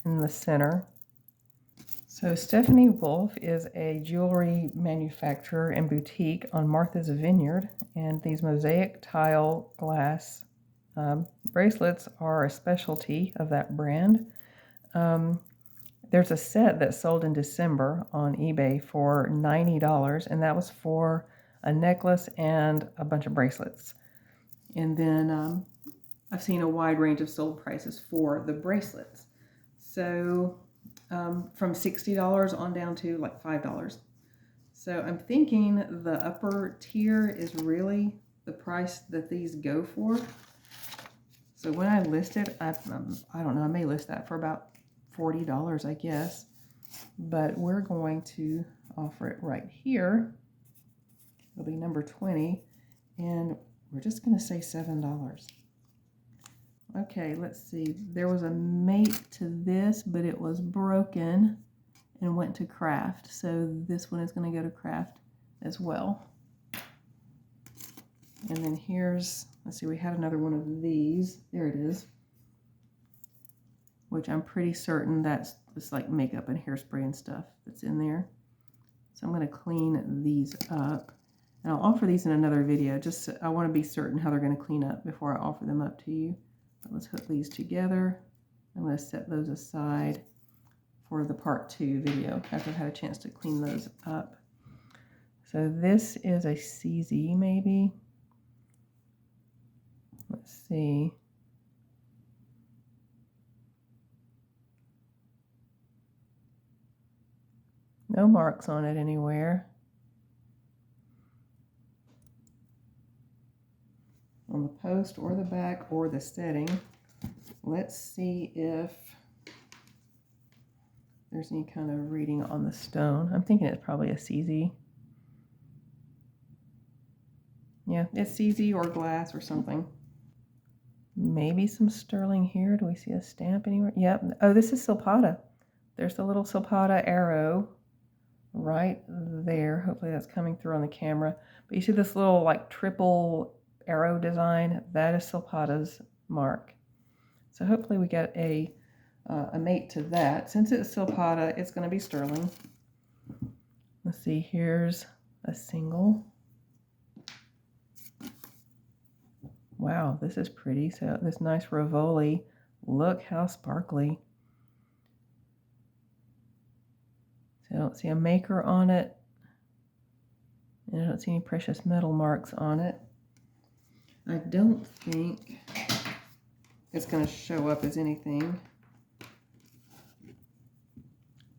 in the center. So Stephanie Wolf is a jewelry manufacturer and boutique on Martha's Vineyard, and these mosaic tile glass bracelets are a specialty of that brand. There's a set that sold in December on eBay for $90, and that was for a necklace and a bunch of bracelets. And then I've seen a wide range of sold prices for the bracelets. So from $60 on down to like $5. So I'm thinking the upper tier is really the price that these go for. So when I list it, I don't know, I may list that for about $40, I guess. But we're going to offer it right here. It'll be number 20, and we're just going to say $7. Okay, let's see. There was a mate to this, but it was broken and went to craft. So this one is going to go to craft as well. And then here's, let's see, we had another one of these. There it is. Which I'm pretty certain that's just like makeup and hairspray and stuff that's in there. So I'm going to clean these up. And I'll offer these in another video. Just I want to be certain how they're going to clean up before I offer them up to you. But let's hook these together. I'm going to set those aside for the part 2 video after I've had a chance to clean those up. So this is a CZ maybe. Let's see. No marks on it anywhere. On the post or the back or the setting. Let's see if there's any kind of reading on the stone. I'm thinking it's probably a CZ. Yeah, it's CZ or glass or something. Maybe some sterling here. Do we see a stamp anywhere? Yep. Oh, this is Silpata. There's the little Silpata arrow right there. Hopefully that's coming through on the camera. But you see this little like triple arrow design? That is Silpata's mark. So hopefully we get a mate to that. Since it's Silpata, it's going to be sterling. Let's see, here's a single. Wow, this is pretty. So this nice Rivoli. Look how sparkly. So I don't see a maker on it. And I don't see any precious metal marks on it. I don't think it's going to show up as anything.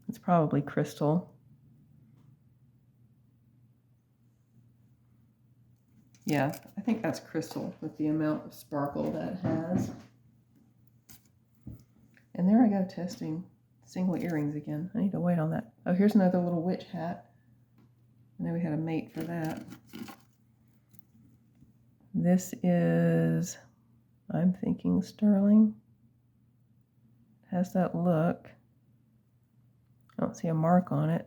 It's probably crystal. Yeah, I think that's crystal with the amount of sparkle that has. And there I go testing single earrings again. I need to wait on that. Oh, here's another little witch hat. I know we had a mate for that. This is, I'm thinking sterling. It has that look. I don't see a mark on it.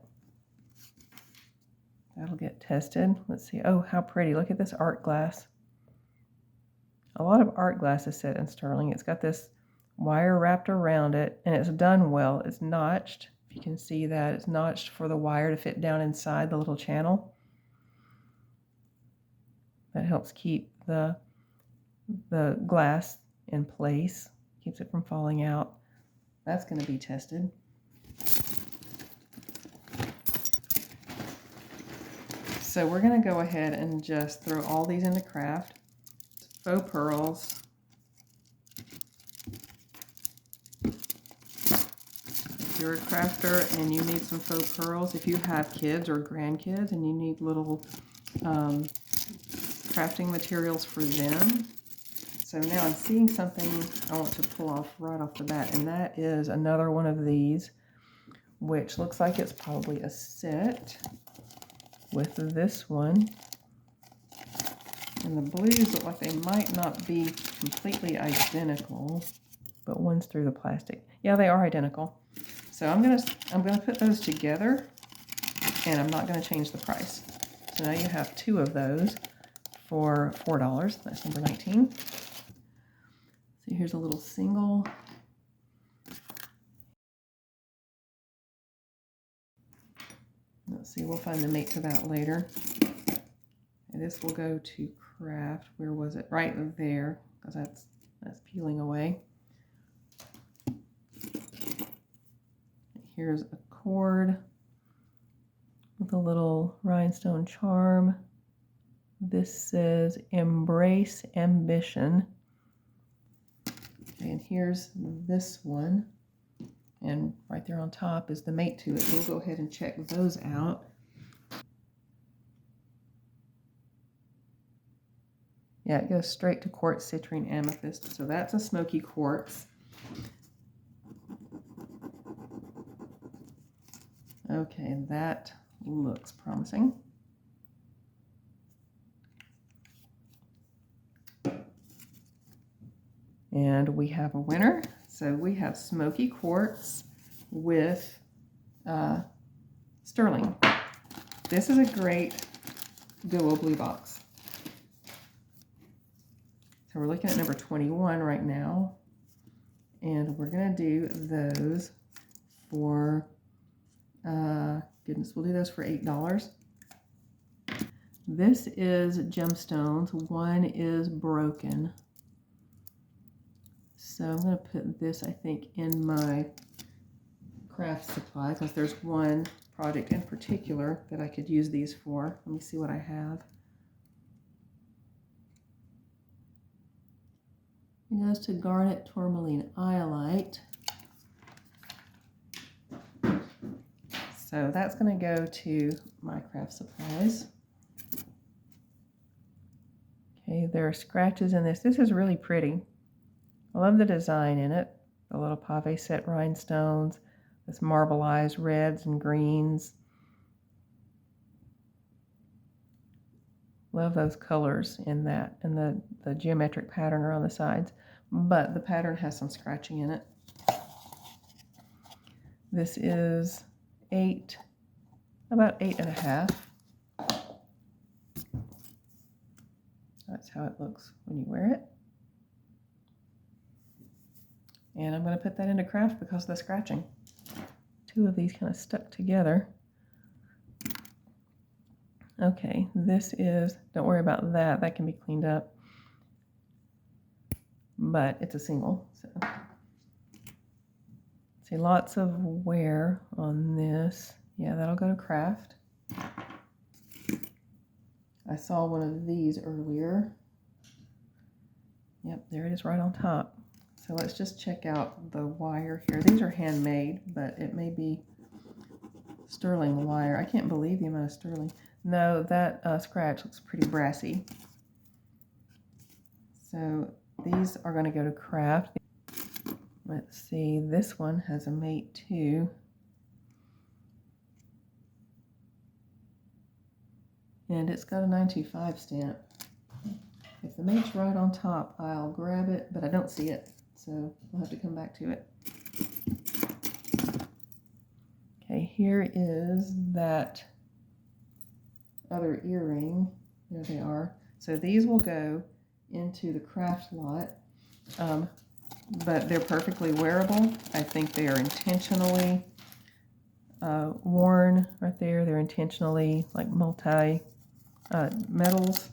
That'll get tested. Let's see. Oh, how pretty. Look at this art glass. A lot of art glass is set in sterling. It's got this wire wrapped around it, and it's done well. It's notched. If you can see that, it's notched for the wire to fit down inside the little channel. That helps keep the glass in place, keeps it from falling out. That's going to be tested. So we're going to go ahead and just throw all these into craft. Faux pearls. If you're a crafter and you need some faux pearls, if you have kids or grandkids and you need little crafting materials for them. So now I'm seeing something I want to pull off right off the bat, and that is another one of these, which looks like it's probably a set with this one. And the blues look like they might not be completely identical, but one's through the plastic. Yeah, they are identical. So I'm gonna put those together, and I'm not gonna change the price. So now you have two of those for $4. That's number 19. So here's a little single. Let's see, we'll find the mate for that later. And this will go to craft. Where was it? Right there, because that's peeling away. Here's a cord with a little rhinestone charm. This says Embrace Ambition. Okay, and here's this one. And right there on top is the mate to it. So we'll go ahead and check those out. Yeah, it goes straight to quartz, citrine, amethyst. So that's a smoky quartz. Okay, that looks promising. And we have a winner. So we have smoky quartz with sterling. This is a great Godwill blue box. So we're looking at number 21 right now. And we're going to do those for, goodness, we'll do those for $8. This is gemstones. One is broken. So I'm going to put this, I think, in my craft supply, because there's one project in particular that I could use these for. Let me see what I have. It goes to garnet tourmaline iolite. So that's going to go to my craft supplies. Okay, there are scratches in this. This is really pretty. I love the design in it. The little pave set rhinestones, this marbleized reds and greens. Love those colors in that, and the geometric pattern around the sides. But the pattern has some scratching in it. This is about 8.5. That's how it looks when you wear it. And I'm going to put that into craft because of the scratching. Two of these kind of stuck together. Okay, this is, don't worry about that. That can be cleaned up. But it's a single. So see, lots of wear on this. Yeah, that'll go to craft. I saw one of these earlier. Yep, there it is right on top. So let's just check out the wire here. These are handmade, but it may be sterling wire. I can't believe the amount of sterling. No, that scratch looks pretty brassy. So these are going to go to craft. Let's see, this one has a mate too. And it's got a 925 stamp. If the mate's right on top, I'll grab it, but I don't see it, so we'll have to come back to it. Okay, here is that other earring. There they are. So these will go into the craft lot, but they're perfectly wearable. I think they are intentionally worn right there. They're intentionally like multi metals.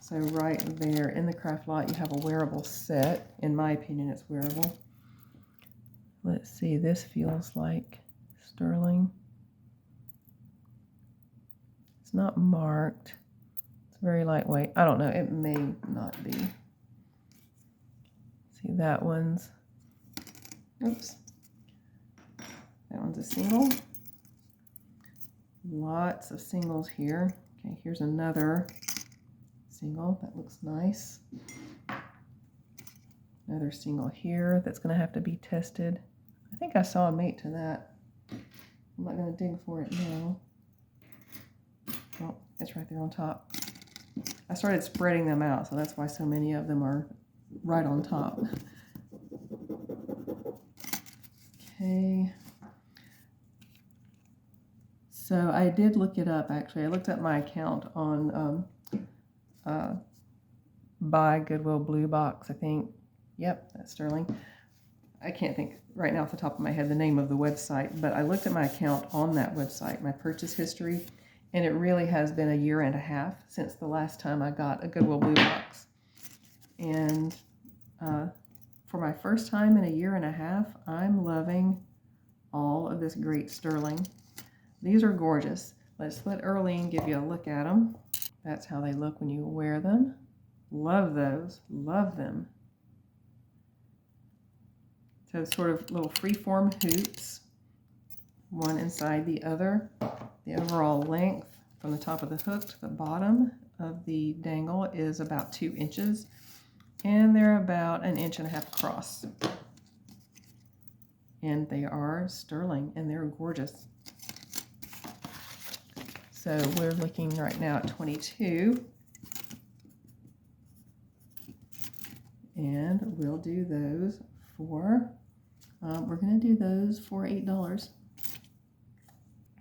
So right there in the craft lot, you have a wearable set. In my opinion, it's wearable. Let's see, this feels like sterling. It's not marked. It's very lightweight. I don't know, it may not be. See, that one's, oops. That one's a single. Lots of singles here. Okay, here's another single. That looks nice. Another single here that's going to have to be tested. I think I saw a mate to that. I'm not going to dig for it now. Oh, it's right there on top. I started spreading them out, so that's why so many of them are right on top. Okay. So I did look it up, actually. I looked up my account on buy Godwill Bluebox, I think. Yep, that's sterling. I can't think right now off the top of my head the name of the website, but I looked at my account on that website, my purchase history, and it really has been a year and a half since the last time I got a Godwill Bluebox. And for my first time in a year and a half, I'm loving all of this great sterling. These are gorgeous. Let's let Earlene give you a look at them. That's how they look when you wear them. Love those, love them. So sort of little free-form hoops, one inside the other. The overall length from the top of the hook to the bottom of the dangle is about 2 inches, and they're about 1.5 inches across. And they are sterling, and they're gorgeous. So we're looking right now at 22. And we'll do those for, we're going to do those for $8.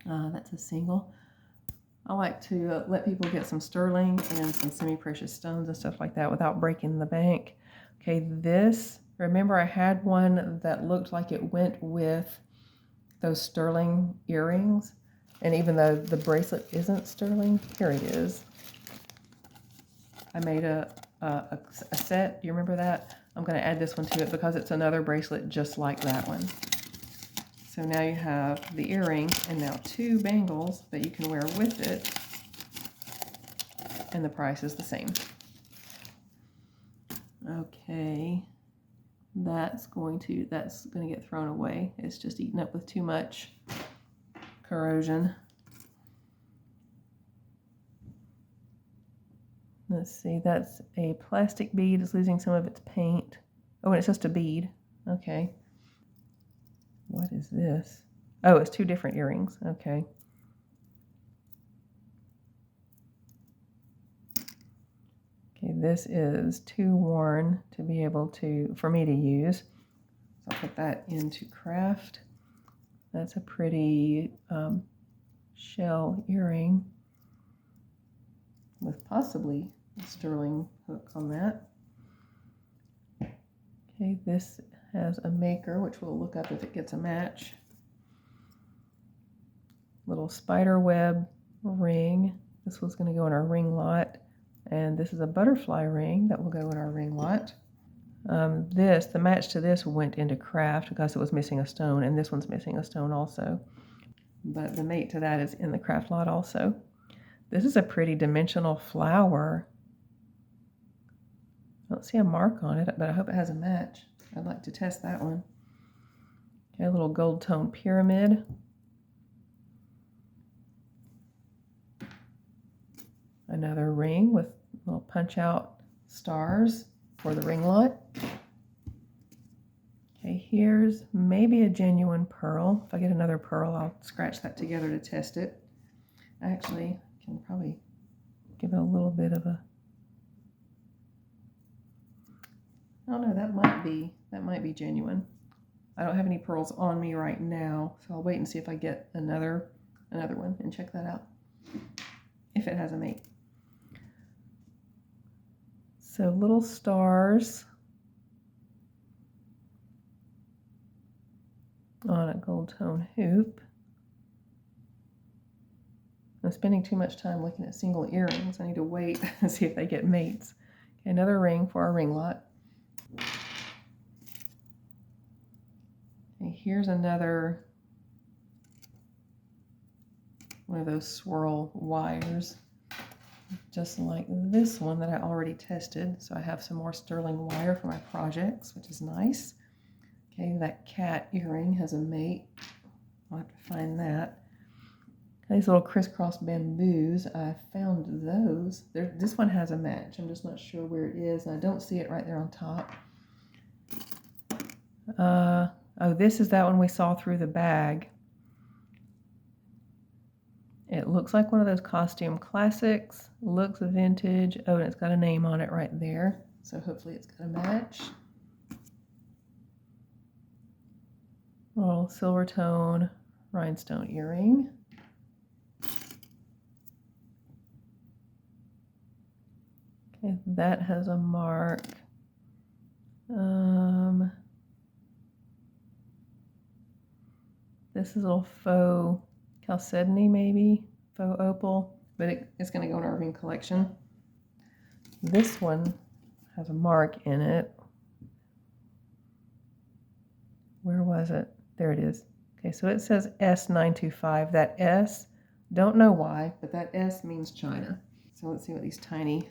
That's a single. I like to let people get some sterling and some semi-precious stones and stuff like that without breaking the bank. Okay, this, remember I had one that looked like it went with those sterling earrings. And even though the bracelet isn't sterling, here it is. I made a set. Do you remember that? I'm going to add this one to it because it's another bracelet just like that one. So now you have the earring and now 2 bangles that you can wear with it, and the price is the same. Okay, that's going to get thrown away. It's just eaten up with too much corrosion. Let's see, that's a plastic bead. It's losing some of its paint. Oh, and it's just a bead. Okay. What is this? Oh, it's 2 different earrings. Okay. Okay, this is too worn to be able to, for me to use. So I'll put that into craft. That's a pretty shell earring with possibly a sterling hook on that. Okay, this has a maker, which we'll look up if it gets a match. Little spider web ring. This was going to go in our ring lot. And this is a butterfly ring that will go in our ring lot. The match to this went into craft because it was missing a stone, and this one's missing a stone also. But the mate to that is in the craft lot also. This is a pretty dimensional flower. I don't see a mark on it, but I hope it has a match. I'd like to test that one. Okay, a little gold tone pyramid. Another ring with little punch out stars for the ring lot. Okay, here's maybe a genuine pearl. If I get another pearl, I'll scratch that together to test it. I actually can probably give it a little bit of a, I don't know, that might be genuine. I don't have any pearls on me right now, so I'll wait and see if I get another one and check that out, if it has a mate. So little stars on a gold tone hoop. I'm spending too much time looking at single earrings. I need to wait and see if they get mates. Okay, another ring for our ring lot. Okay, here's another one of those swirl wires, just like this one that I already tested. So I have some more sterling wire for my projects, which is nice. Okay, that cat earring has a mate. I'll have to find that. These little crisscross bamboos, I found those. This one has a match. I'm just not sure where it is, and I don't see it right there on top. Oh, this is that one we saw through the bag. It looks like one of those costume classics. Looks vintage. Oh, and it's got a name on it right there. So hopefully it's got a match. Little silver tone rhinestone earring. Okay, that has a mark. This is a little faux chalcedony, maybe faux opal, but it's going to go in our ring collection. This one has a mark in it. Where was it? There it is. Okay, so it says S925. That S, don't know why, but that S means China. So let's see what these tiny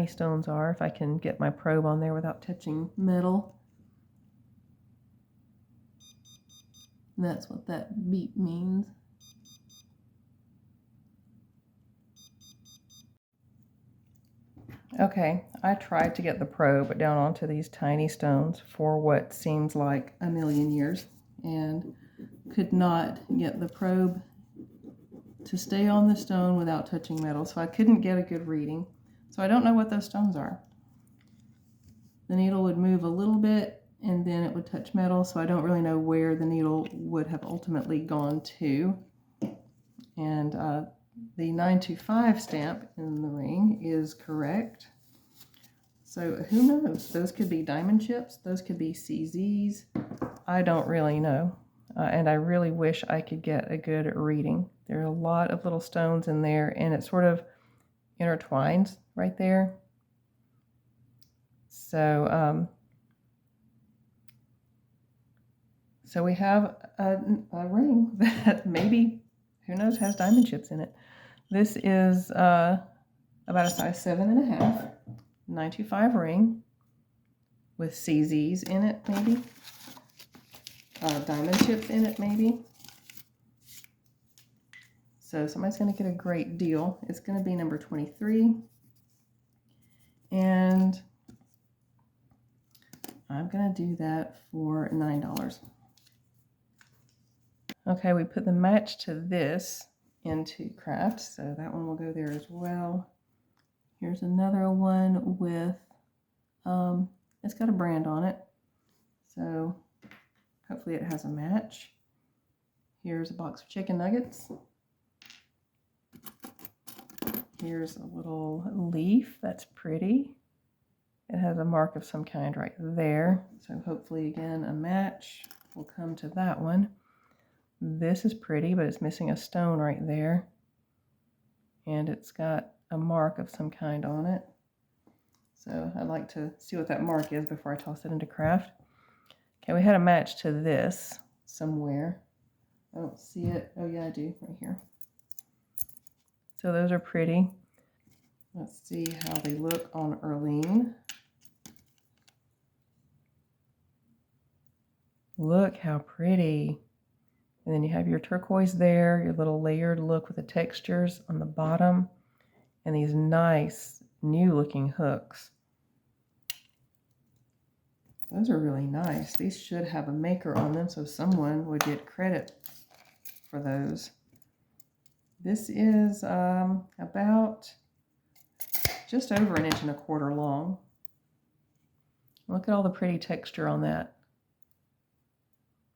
stones are, if I can get my probe on there without touching metal. And that's what that beep means. Okay, I tried to get the probe down onto these tiny stones for what seems like a million years and could not get the probe to stay on the stone without touching metal, so I couldn't get a good reading. So I don't know what those stones are. The needle would move a little bit and then it would touch metal, so I don't really know where the needle would have ultimately gone to. And the 925 stamp in the ring is correct. So who knows? Those could be diamond chips. Those could be CZs. I don't really know. And I really wish I could get a good reading. There are a lot of little stones in there, and it sort of intertwines right there. So, so we have a ring that maybe, who knows, has diamond chips in it. This is about a size 7.5, 925 ring with CZs in it, maybe. Diamond chips in it, maybe. So somebody's going to get a great deal. It's going to be number 23. And I'm going to do that for $9. Okay, we put the match to this into craft, so that one will go there as well. Here's another one with, it's got a brand on it, so hopefully it has a match. Here's a box of chicken nuggets. Here's a little leaf that's pretty. It has a mark of some kind right there, so hopefully again a match will come to that one. This is pretty, but it's missing a stone right there. And it's got a mark of some kind on it. So I'd like to see what that mark is before I toss it into craft. Okay, we had a match to this somewhere. I don't see it. Oh yeah, I do, right here. So those are pretty. Let's see how they look on Erlene. Look how pretty. And then you have your turquoise there, your little layered look with the textures on the bottom, and these nice new looking hooks. Those are really nice. These should have a maker on them, so someone would get credit for those. This is about just over 1.25 inches long. Look at all the pretty texture on that.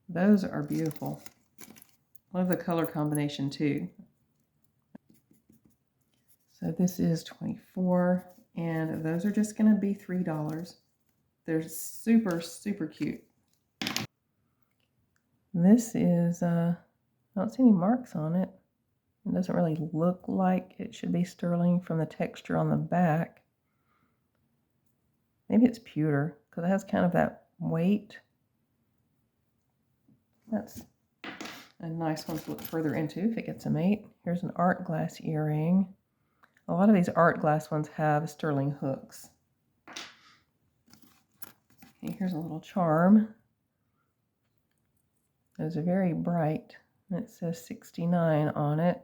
Those are beautiful. Love the color combination too. So this is 24, and those are just going to be $3. They're super, super cute. This is, I don't see any marks on it. It doesn't really look like it should be sterling from the texture on the back. Maybe it's pewter, because it has kind of that weight. That's a nice one to look further into if it gets a mate. Here's an art glass earring. A lot of these art glass ones have sterling hooks. Okay, here's a little charm. It's very bright. It says 69 on it.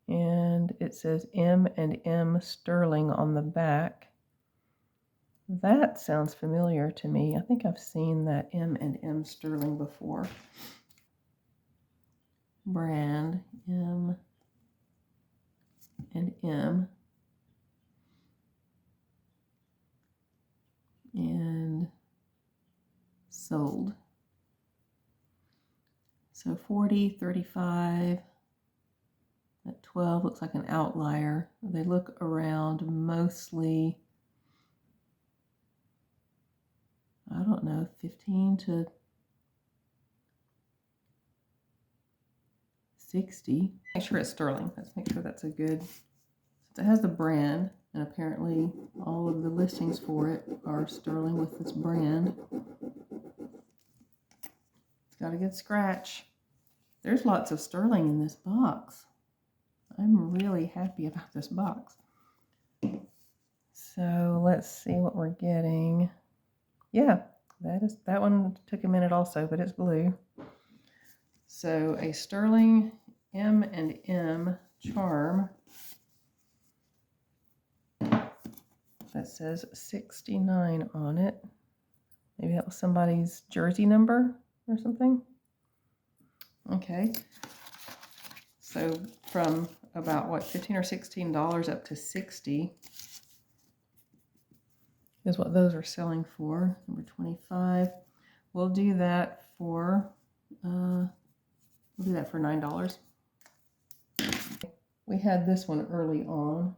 And it says M&M sterling on the back. That sounds familiar to me. I think I've seen that M&M sterling before. Brand M&M. And sold. So 40, 35, at 12 looks like an outlier. They look around mostly, I don't know, 15 to 60. Make sure it's sterling. Let's make sure that's a good, since it has the brand, and apparently all of the listings for it are sterling with this brand. It's got a good scratch. There's lots of sterling in this box. I'm really happy about this box. So let's see what we're getting. Yeah, that one took a minute also, but it's blue. So a sterling M&M charm that says 69 on it. Maybe that was somebody's jersey number or something. Okay. So from about what, $15 or $16 up to $60 is what those are selling for. Number 25. We'll do that for $9. We had this one early on.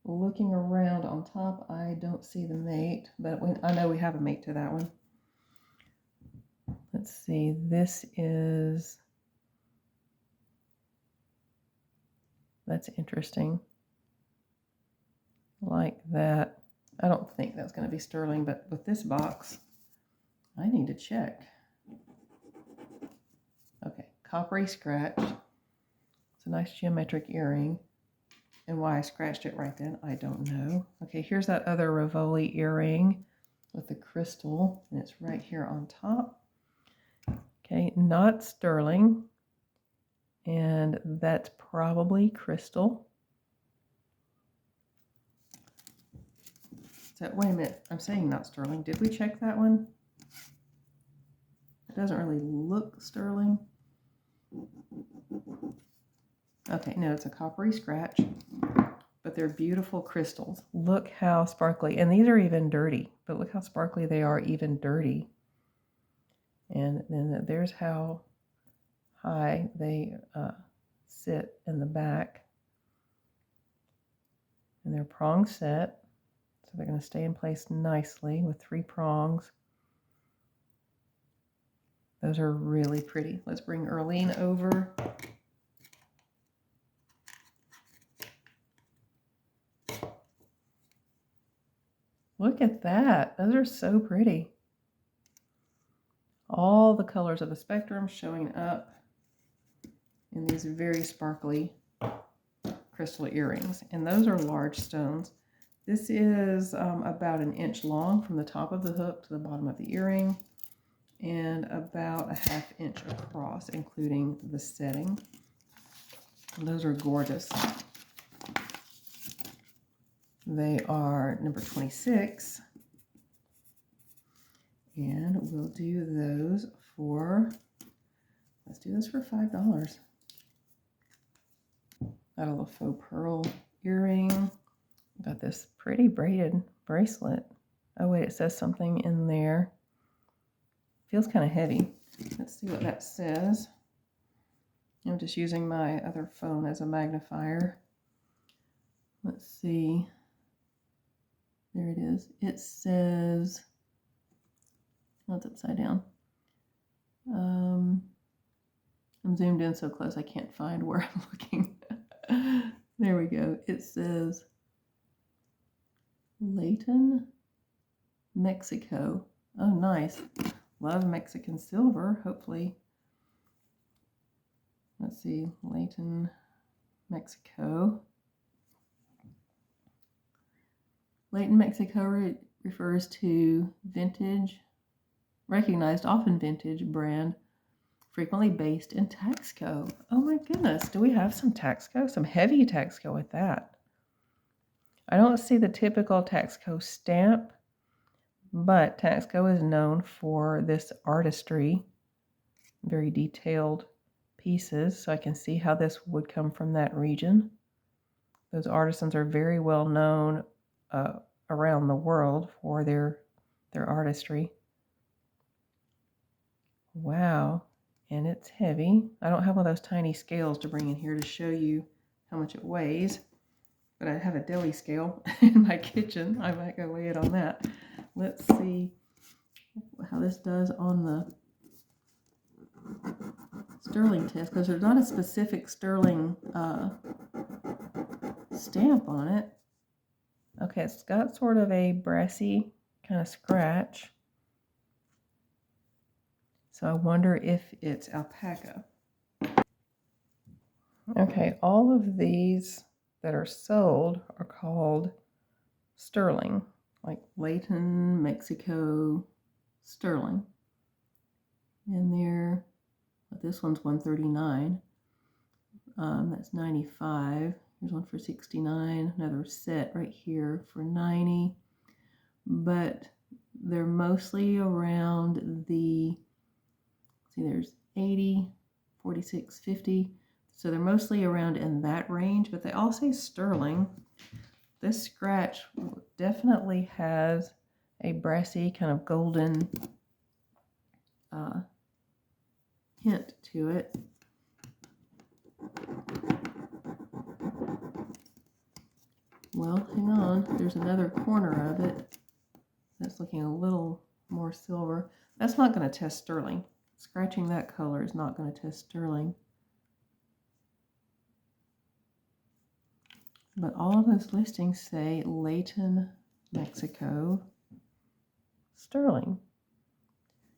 Looking around on top, I don't see the mate, but I know we have a mate to that one. Let's see, this is, that's interesting. Like that. I don't think that's going to be sterling, but with this box, I need to check. Okay, coppery scratch. It's a nice geometric earring. And why I scratched it right then, I don't know. Okay, here's that other Rivoli earring with the crystal, and it's right here on top. Okay, not sterling, and that's probably crystal. So, wait a minute, I'm saying not sterling. Did we check that one? It doesn't really look sterling. Okay, no, it's a coppery scratch, but they're beautiful crystals. Look how sparkly, and these are even dirty, but look how sparkly they are even dirty. And then there's how high they sit in the back. And they're prong set, so they're going to stay in place nicely with 3 prongs. Those are really pretty. Let's bring Earlene over. Look at that. Those are so pretty. All the colors of the spectrum showing up in these very sparkly crystal earrings. And those are large stones. This is about 1 inch long from the top of the hook to the bottom of the earring, and about 1/2 inch across, including the setting. And those are gorgeous. They are number 26, And we'll do those for, let's do this for $5. Got a little faux pearl earring. Got this pretty braided bracelet. Oh wait, it says something in there. Feels kind of heavy. Let's see what that says. I'm just using my other phone as a magnifier. Let's see. There it is. It says, oh, it's upside down. I'm zoomed in so close I can't find where I'm looking. There we go. It says Layton, Mexico. Oh, nice. Love Mexican silver, hopefully. Let's see, Layton, Mexico. Layton, Mexico refers to vintage, recognized, often vintage brand, frequently based in Taxco. Oh my goodness, do we have some Taxco? Some heavy Taxco with that. I don't see the typical Taxco stamp, but Taxco is known for this artistry, very detailed pieces, so I can see how this would come from that region. Those artisans are very well known around the world for their artistry. Wow, and it's heavy. I don't have one of those tiny scales to bring in here to show you how much it weighs, but I have a deli scale in my kitchen. I might go weigh it on that. Let's see how this does on the sterling test, because there's not a specific sterling stamp on it. Okay, it's got sort of a brassy kind of scratch. So I wonder if it's alpaca. Okay, all of these that are sold are called sterling, like Layton, Mexico, sterling. And they're, this one's $139. That's $95. Here's one for $69. Another set right here for $90. But they're mostly around the, see, there's 80, 46, 50. So they're mostly around in that range, but they all say sterling. This scratch definitely has a brassy kind of golden hint to it. Well, hang on, there's another corner of it that's looking a little more silver. That's not going to test sterling. Scratching that color is not going to test sterling. But all of those listings say Layton, Mexico, sterling.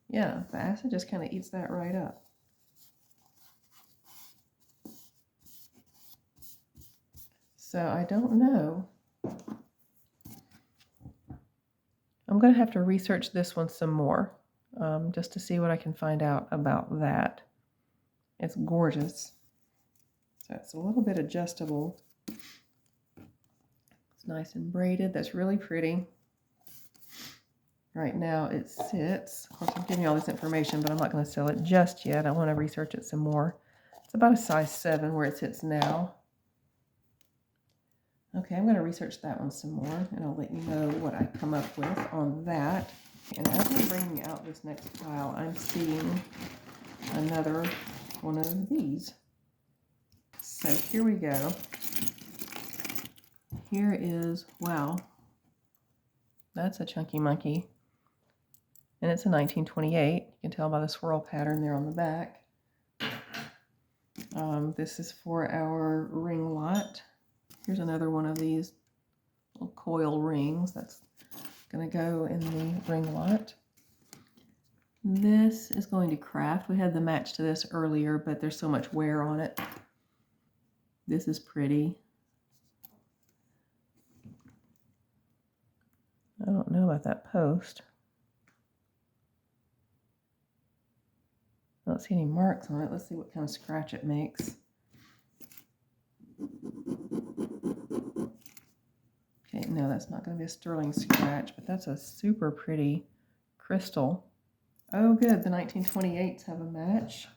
Yeah, the acid just kind of eats that right up. So I don't know. I'm going to have to research this one some more, just to see what I can find out about that. It's gorgeous. So it's a little bit adjustable. It's nice and braided. That's really pretty. Right now it sits, of course I'm giving you all this information, but I'm not going to sell it just yet. I want to research it some more. It's about a size 7 where it sits now. Okay, I'm going to research that one some more, and I'll let you know what I come up with on that. And as I'm bringing out this next pile, I'm seeing another one of these. So here we go. Here is, wow, that's a chunky monkey. And it's a 1928. You can tell by the swirl pattern there on the back. This is for our ring lot. Here's another one of these little coil rings that's going to go in the ring lot. This is going to craft. We had the match to this earlier, but there's so much wear on it. This is pretty. I don't know about that post. I don't see any marks on it. Let's see what kind of scratch it makes. Okay, no, that's not going to be a sterling scratch, but that's a super pretty crystal. Oh, good. The 1928s have a match.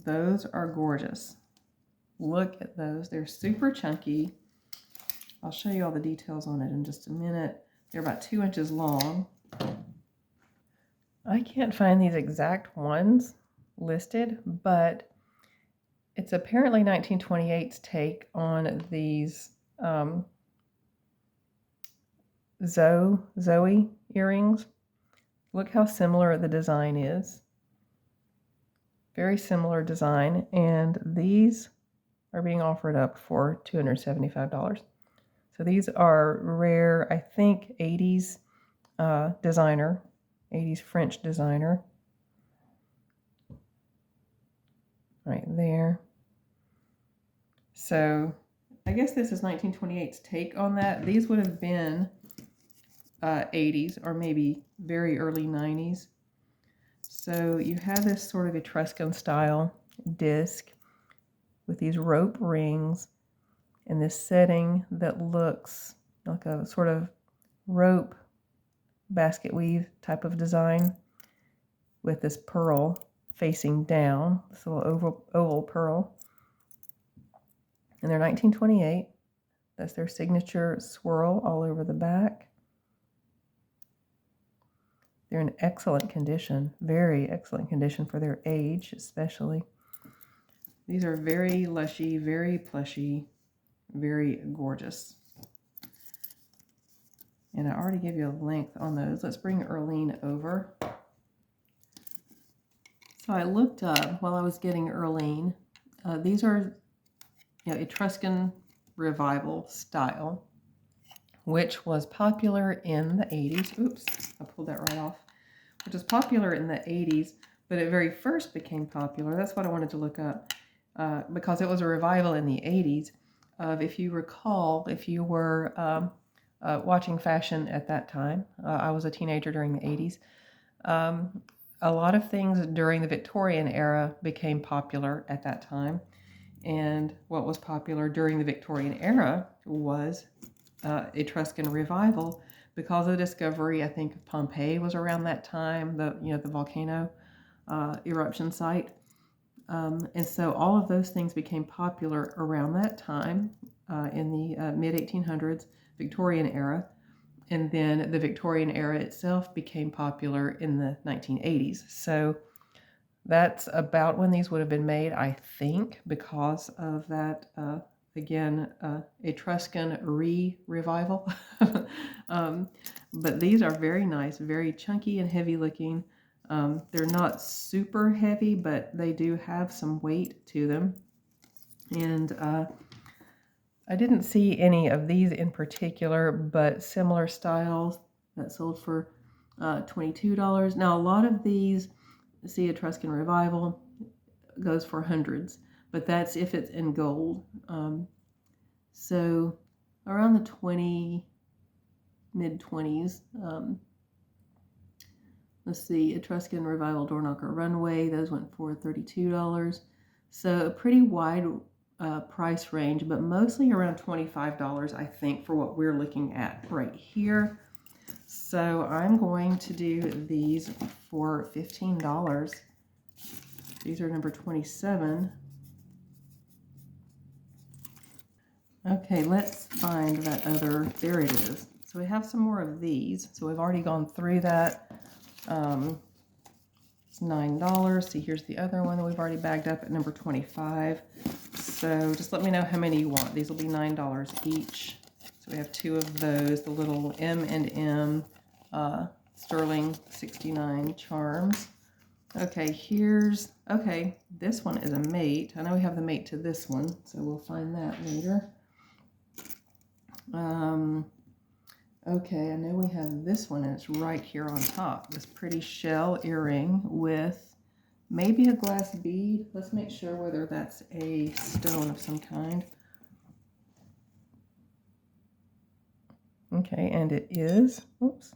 Those are gorgeous. Look at those. They're super chunky. I'll show you all the details on it in just a minute. They're about 2 inches long. I can't find these exact ones listed, but it's apparently 1928's take on these Zoe earrings. Look how similar the design is. Very similar design, and these are being offered up for $275. So these are rare, I think, 80s designer, 80s French designer. Right there. So I guess this is 1928's take on that. These would have been 80s or maybe very early 90s. So you have this sort of Etruscan style disc with these rope rings and this setting that looks like a sort of rope basket weave type of design with this pearl facing down, this little oval pearl. And they're 1928. That's their signature swirl all over the back. They're in excellent condition, very excellent condition for their age, especially. These are very lushy, very plushy, very gorgeous. And I already gave you a length on those. Let's bring Earlene over. So I looked up while I was getting Earlene. These are, Etruscan revival style, which was popular in the 80s. Oops, I pulled that right off. Which was popular in the 80s, but it very first became popular. That's what I wanted to look up, because it was a revival in the 80s of, if you recall, if you were watching fashion at that time. I was a teenager during the 80s. A lot of things during the Victorian era became popular at that time. And what was popular during the Victorian era was Etruscan revival, because of the discovery, I think Pompeii was around that time, the volcano eruption site. And so all of those things became popular around that time in the mid-1800s, Victorian era. And then the Victorian era itself became popular in the 1980s. So that's about when these would have been made, I think, because of that, Etruscan revival. But these are very nice, very chunky and heavy looking. They're not super heavy, but they do have some weight to them. And I didn't see any of these in particular, but similar styles that sold for $22. Now, a lot of these, see, Etruscan revival goes for hundreds, but that's if it's in gold. So around the mid-20s. Let's see, Etruscan revival door knocker runway, those went for $32. So a pretty wide price range, but mostly around $25, I think, for what we're looking at right here. So I'm going to do these for $15. These are number 27. Okay, let's find that other, there it is. So we have some more of these. So we've already gone through that. It's $9. See, here's the other one that we've already bagged up at number 25. So just let me know how many you want. These will be $9 each. So we have two of those, the little M&M sterling 69 charms. Okay, okay, this one is a mate. I know we have the mate to this one, so we'll find that later. Okay, I know we have this one, and it's right here on top. This pretty shell earring with maybe a glass bead. Let's make sure whether that's a stone of some kind. Okay, and it is. Oops.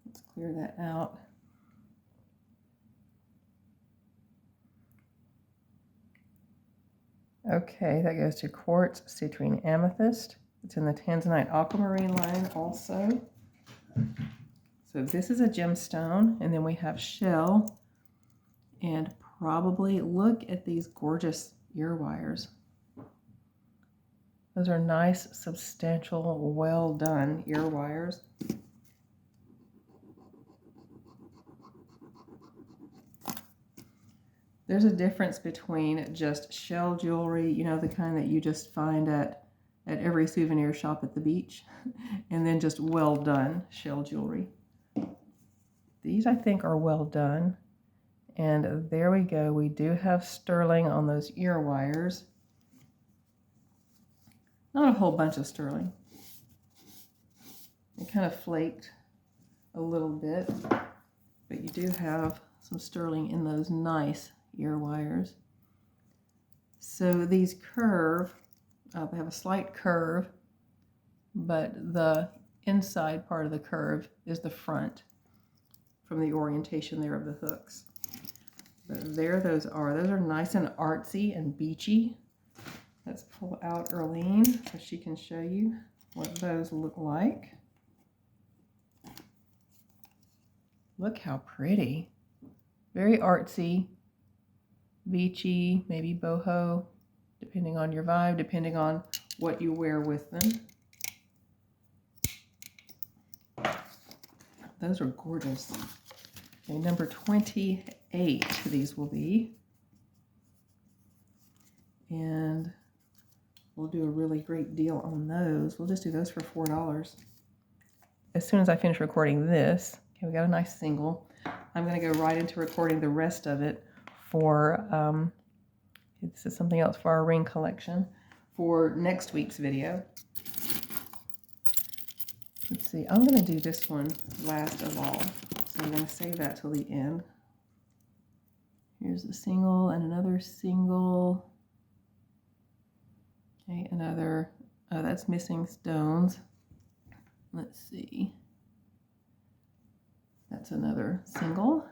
Let's clear that out. Okay, that goes to quartz, citrine, amethyst. It's in the Tanzanite Aquamarine line also. So this is a gemstone, and then we have shell, and probably look at these gorgeous ear wires. Those are nice, substantial, well done ear wires. There's a difference between just shell jewelry, you know, the kind that you just find at every souvenir shop at the beach, and then just well done shell jewelry. These I think are well done. And there we go. We do have sterling on those ear wires. Not a whole bunch of sterling. It kind of flaked a little bit, but you do have some sterling in those nice ear wires. So these curve, they have a slight curve, but the inside part of the curve is the front from the orientation there of the hooks. But there those are. Those are nice and artsy and beachy. Let's pull out Earlene so she can show you what those look like. Look how pretty. Very artsy, beachy, maybe boho, depending on your vibe, depending on what you wear with them. Those are gorgeous. Okay, number 28 these will be. And we'll do a really great deal on those. We'll just do those for $4. As soon as I finish recording this, okay, we got a nice single. I'm going to go right into recording the rest of it for, this is something else for our ring collection for next week's video. Let's see, I'm going to do this one last of all. So I'm going to save that till the end. Here's a single and another single. Okay, another, that's missing stones. Let's see. That's another single.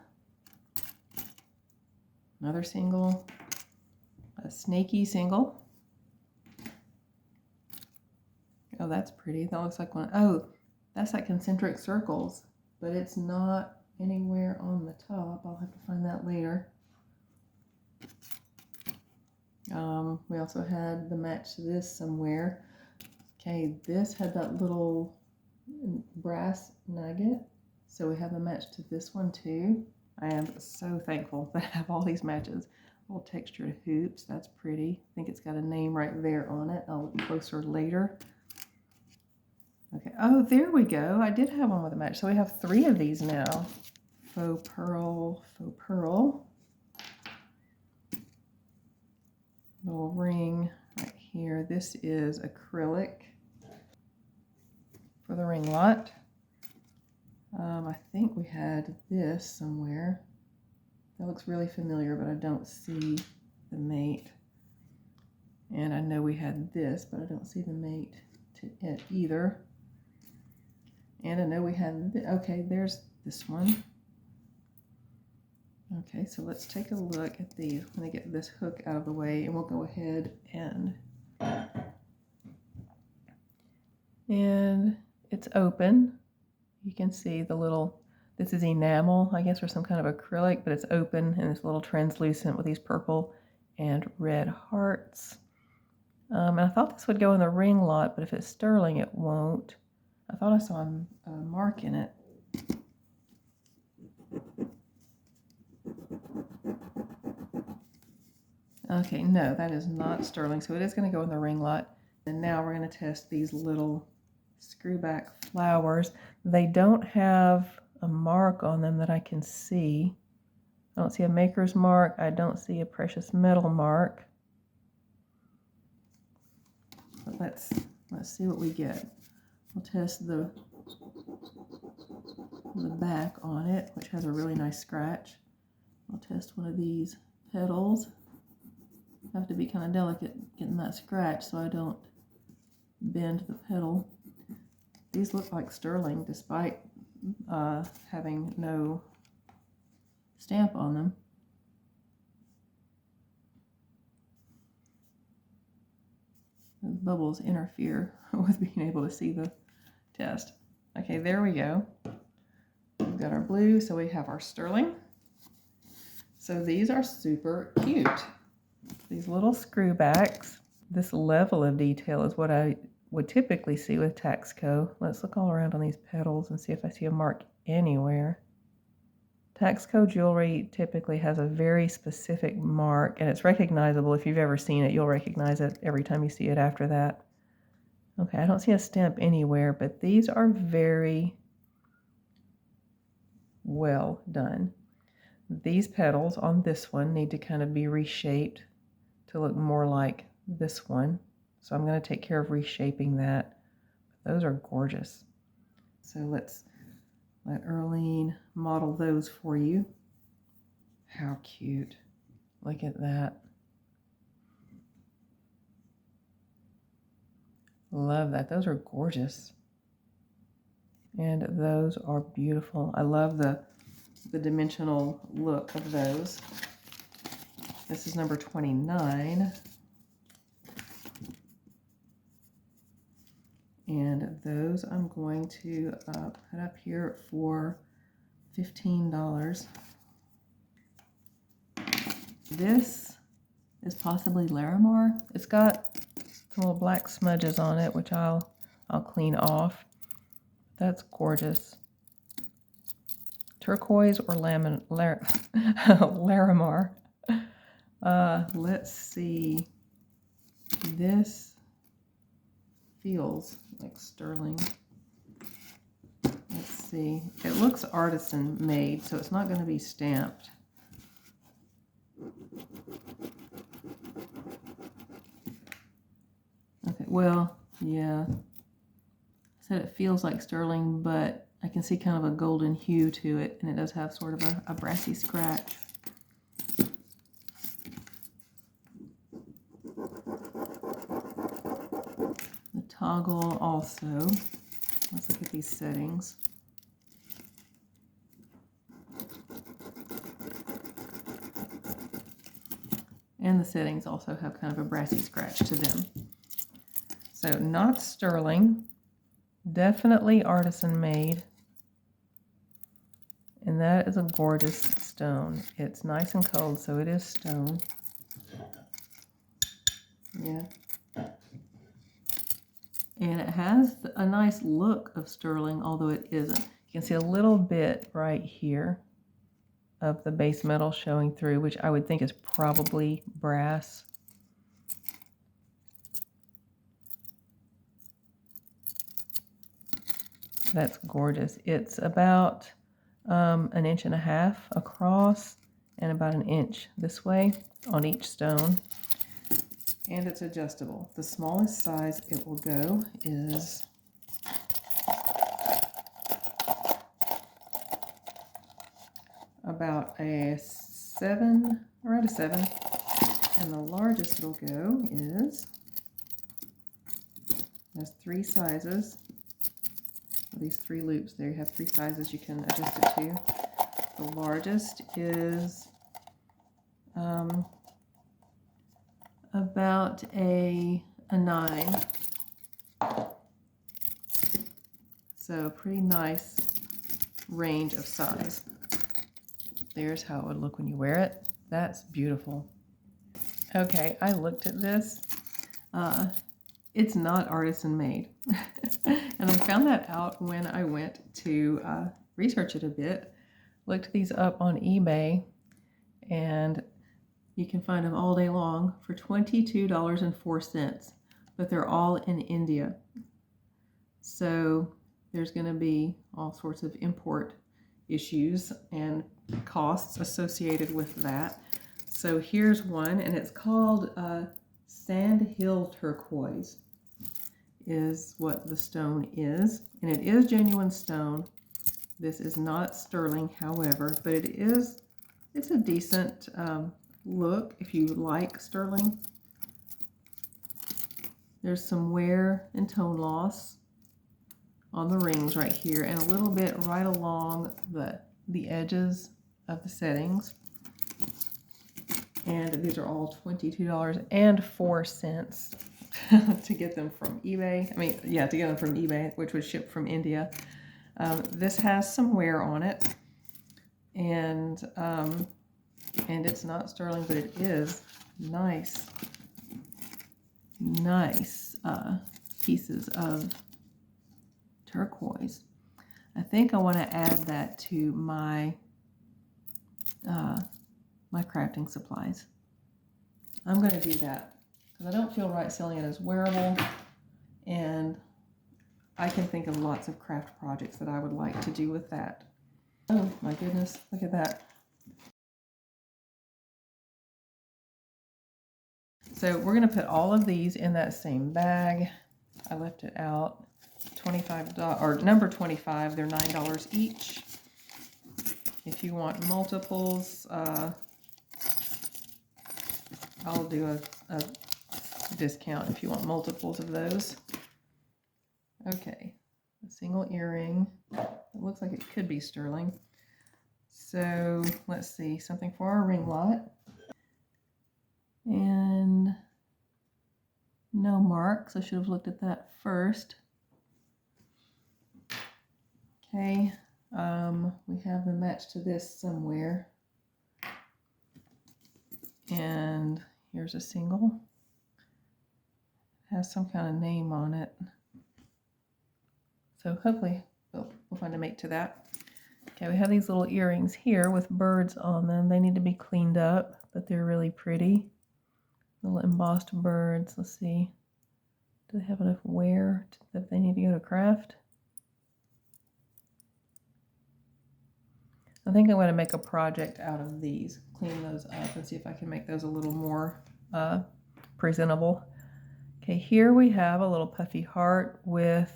Another single. A snaky single. Oh, that's pretty. That looks like one. Oh, that's like concentric circles, but it's not anywhere on the top. I'll have to find that later. We also had the match to this somewhere. Okay, this had that little brass nugget, so we have the match to this one too. I am so thankful that I have all these matches. Little textured hoops, that's pretty. I think it's got a name right there on it. I'll look closer later. Okay, oh, there we go. I did have one with a match. So we have 3 of these now. Faux pearl, faux pearl. Little ring right here. This is acrylic for the ring lot. I think we had this somewhere. That looks really familiar, but I don't see the mate. And I know we had this, but I don't see the mate to it either. And I know we had, okay, there's this one. Okay, so let's take a look at these. I'm going to get this hook out of the way, and we'll go ahead and it's open. You can see the little, this is enamel, I guess, or some kind of acrylic, but it's open and it's a little translucent with these purple and red hearts. And I thought this would go in the ring lot, but if it's sterling, it won't. I thought I saw a mark in it. Okay, no, that is not sterling, so it is going to go in the ring lot. And now we're going to test these little screwback flowers. They don't have a mark on them that I can see. I don't see a maker's mark. I don't see a precious metal mark. But let's see what we get. We'll test the back on it, which has a really nice scratch. I'll test one of these petals. I have to be kind of delicate getting that scratch so I don't bend the petal. These look like sterling despite having no stamp on them. The bubbles interfere with being able to see the test. Okay, there we go. We've got our blue, so we have our sterling. So these are super cute. These little screwbacks. This level of detail is what I would typically see with Taxco. Let's look all around on these petals and see if I see a mark anywhere. Taxco jewelry typically has a very specific mark, and it's recognizable. If you've ever seen it, you'll recognize it every time you see it after that. Okay, I don't see a stamp anywhere, but these are very well done. These petals on this one need to kind of be reshaped to look more like this one. So I'm going to take care of reshaping that. Those are gorgeous. So let's let Earlene model those for you. How cute. Look at that. Love that. Those are gorgeous. And those are beautiful. I love the dimensional look of those. This is number 29. And those I'm going to put up here for $15. This is possibly Larimar. It's got some little black smudges on it, which I'll clean off. That's gorgeous. Turquoise or Larimar. Let's see. This feels like sterling. Let's see. It looks artisan made, so it's not going to be stamped. Okay, well, yeah. I said it feels like sterling, but I can see kind of a golden hue to it, and it does have sort of a brassy scratch. The toggle also. Let's look at these settings. And the settings also have kind of a brassy scratch to them. So not sterling, definitely artisan made. And that is a gorgeous stone. It's nice and cold, so it is stone. Yeah. And it has a nice look of sterling, although it isn't. You can see a little bit right here of the base metal showing through, which I would think is probably brass. That's gorgeous. It's about 1.5 inches across and about 1 inch this way on each stone. And it's adjustable. The smallest size it will go is about a 7, around a 7. And the largest it'll go is, there's 3 sizes. These 3 loops there, you have 3 sizes you can adjust it to. The largest is about a 9. So pretty nice range of size. There's how it would look when you wear it. That's beautiful. Okay, I looked at this. It's not artisan made. And I found that out when I went to research it a bit. Looked these up on eBay, and you can find them all day long for $22.04, but they're all in India. So there's going to be all sorts of import issues and costs associated with that. So here's one, and it's called Sand Hill Turquoise is what the stone is, and it is genuine stone. This is not sterling, however, but it's a decent look if you like sterling. There's some wear and tone loss on the rings right here, and a little bit right along the edges of the settings. And these are all $22.04. to get them from eBay. I mean, yeah, to get them from eBay, which was shipped from India. This has some wear on it, and it's not sterling, but it is nice pieces of turquoise. I think I want to add that to my my crafting supplies. I'm going to do that because I don't feel right selling it as wearable, and I can think of lots of craft projects that I would like to do with that. Oh my goodness, look at that. So we're going to put all of these in that same bag. I left it out. $25, or number 25, they're $9 each. If you want multiples, I'll do a discount if you want multiples of those. Okay, a single earring. It looks like it could be sterling. So let's see, something for our ring lot. And no marks. I should have looked at that first. Okay, we have the match to this somewhere. And here's a single. It has some kind of name on it. So hopefully we'll find a mate to that. Okay, we have these little earrings here with birds on them. They need to be cleaned up, but they're really pretty. Little embossed birds. Let's see. Do they have enough wear that they need to go to craft? I think I'm going to make a project out of these, clean those up, and see if I can make those a little more presentable. Okay, here we have a little puffy heart with,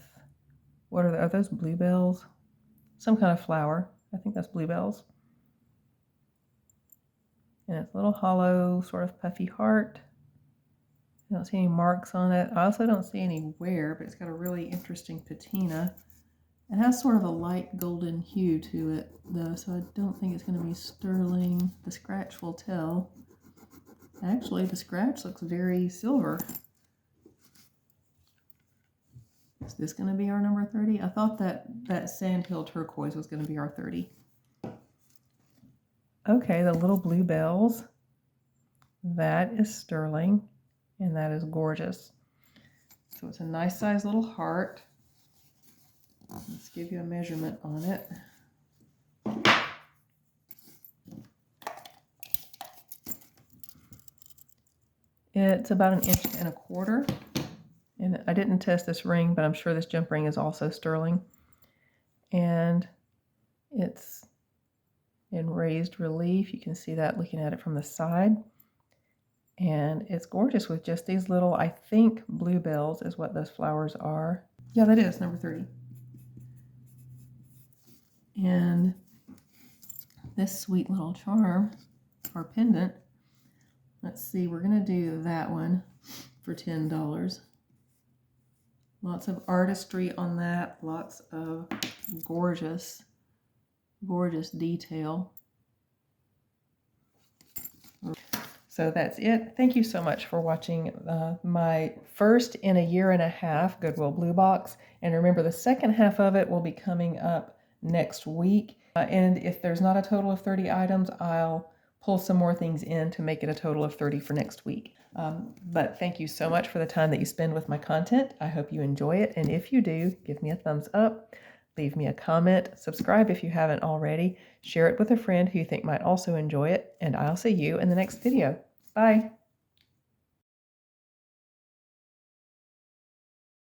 what are those bluebells? Some kind of flower. I think that's bluebells. And it's a little hollow, sort of puffy heart. I don't see any marks on it. I also don't see any wear, but it's got a really interesting patina. It has sort of a light golden hue to it, though, so I don't think it's going to be sterling. The scratch will tell. Actually, the scratch looks very silver. Is this going to be our number 30? I thought that sandhill turquoise was going to be our 30. Okay, the little blue bells. That is sterling, and that is gorgeous. So it's a nice size little heart. Let's give you a measurement on it. It's about 1.25 inches. And I didn't test this ring, but I'm sure this jump ring is also sterling. And it's in raised relief. You can see that looking at it from the side. And it's gorgeous with just these little, I think, bluebells is what those flowers are. Yeah, that is number 30. And this sweet little charm, or pendant, let's see, we're going to do that one for $10. Lots of artistry on that, lots of gorgeous, gorgeous detail. So that's it. Thank you so much for watching my first in 1.5 years Goodwill Blue Box. And remember, the second half of it will be coming up next week. And if there's not a total of 30 items, I'll pull some more things in to make it a total of 30 for next week. But thank you so much for the time that you spend with my content. I hope you enjoy it. And if you do, give me a thumbs up, leave me a comment, subscribe if you haven't already, share it with a friend who you think might also enjoy it, and I'll see you in the next video. Bye.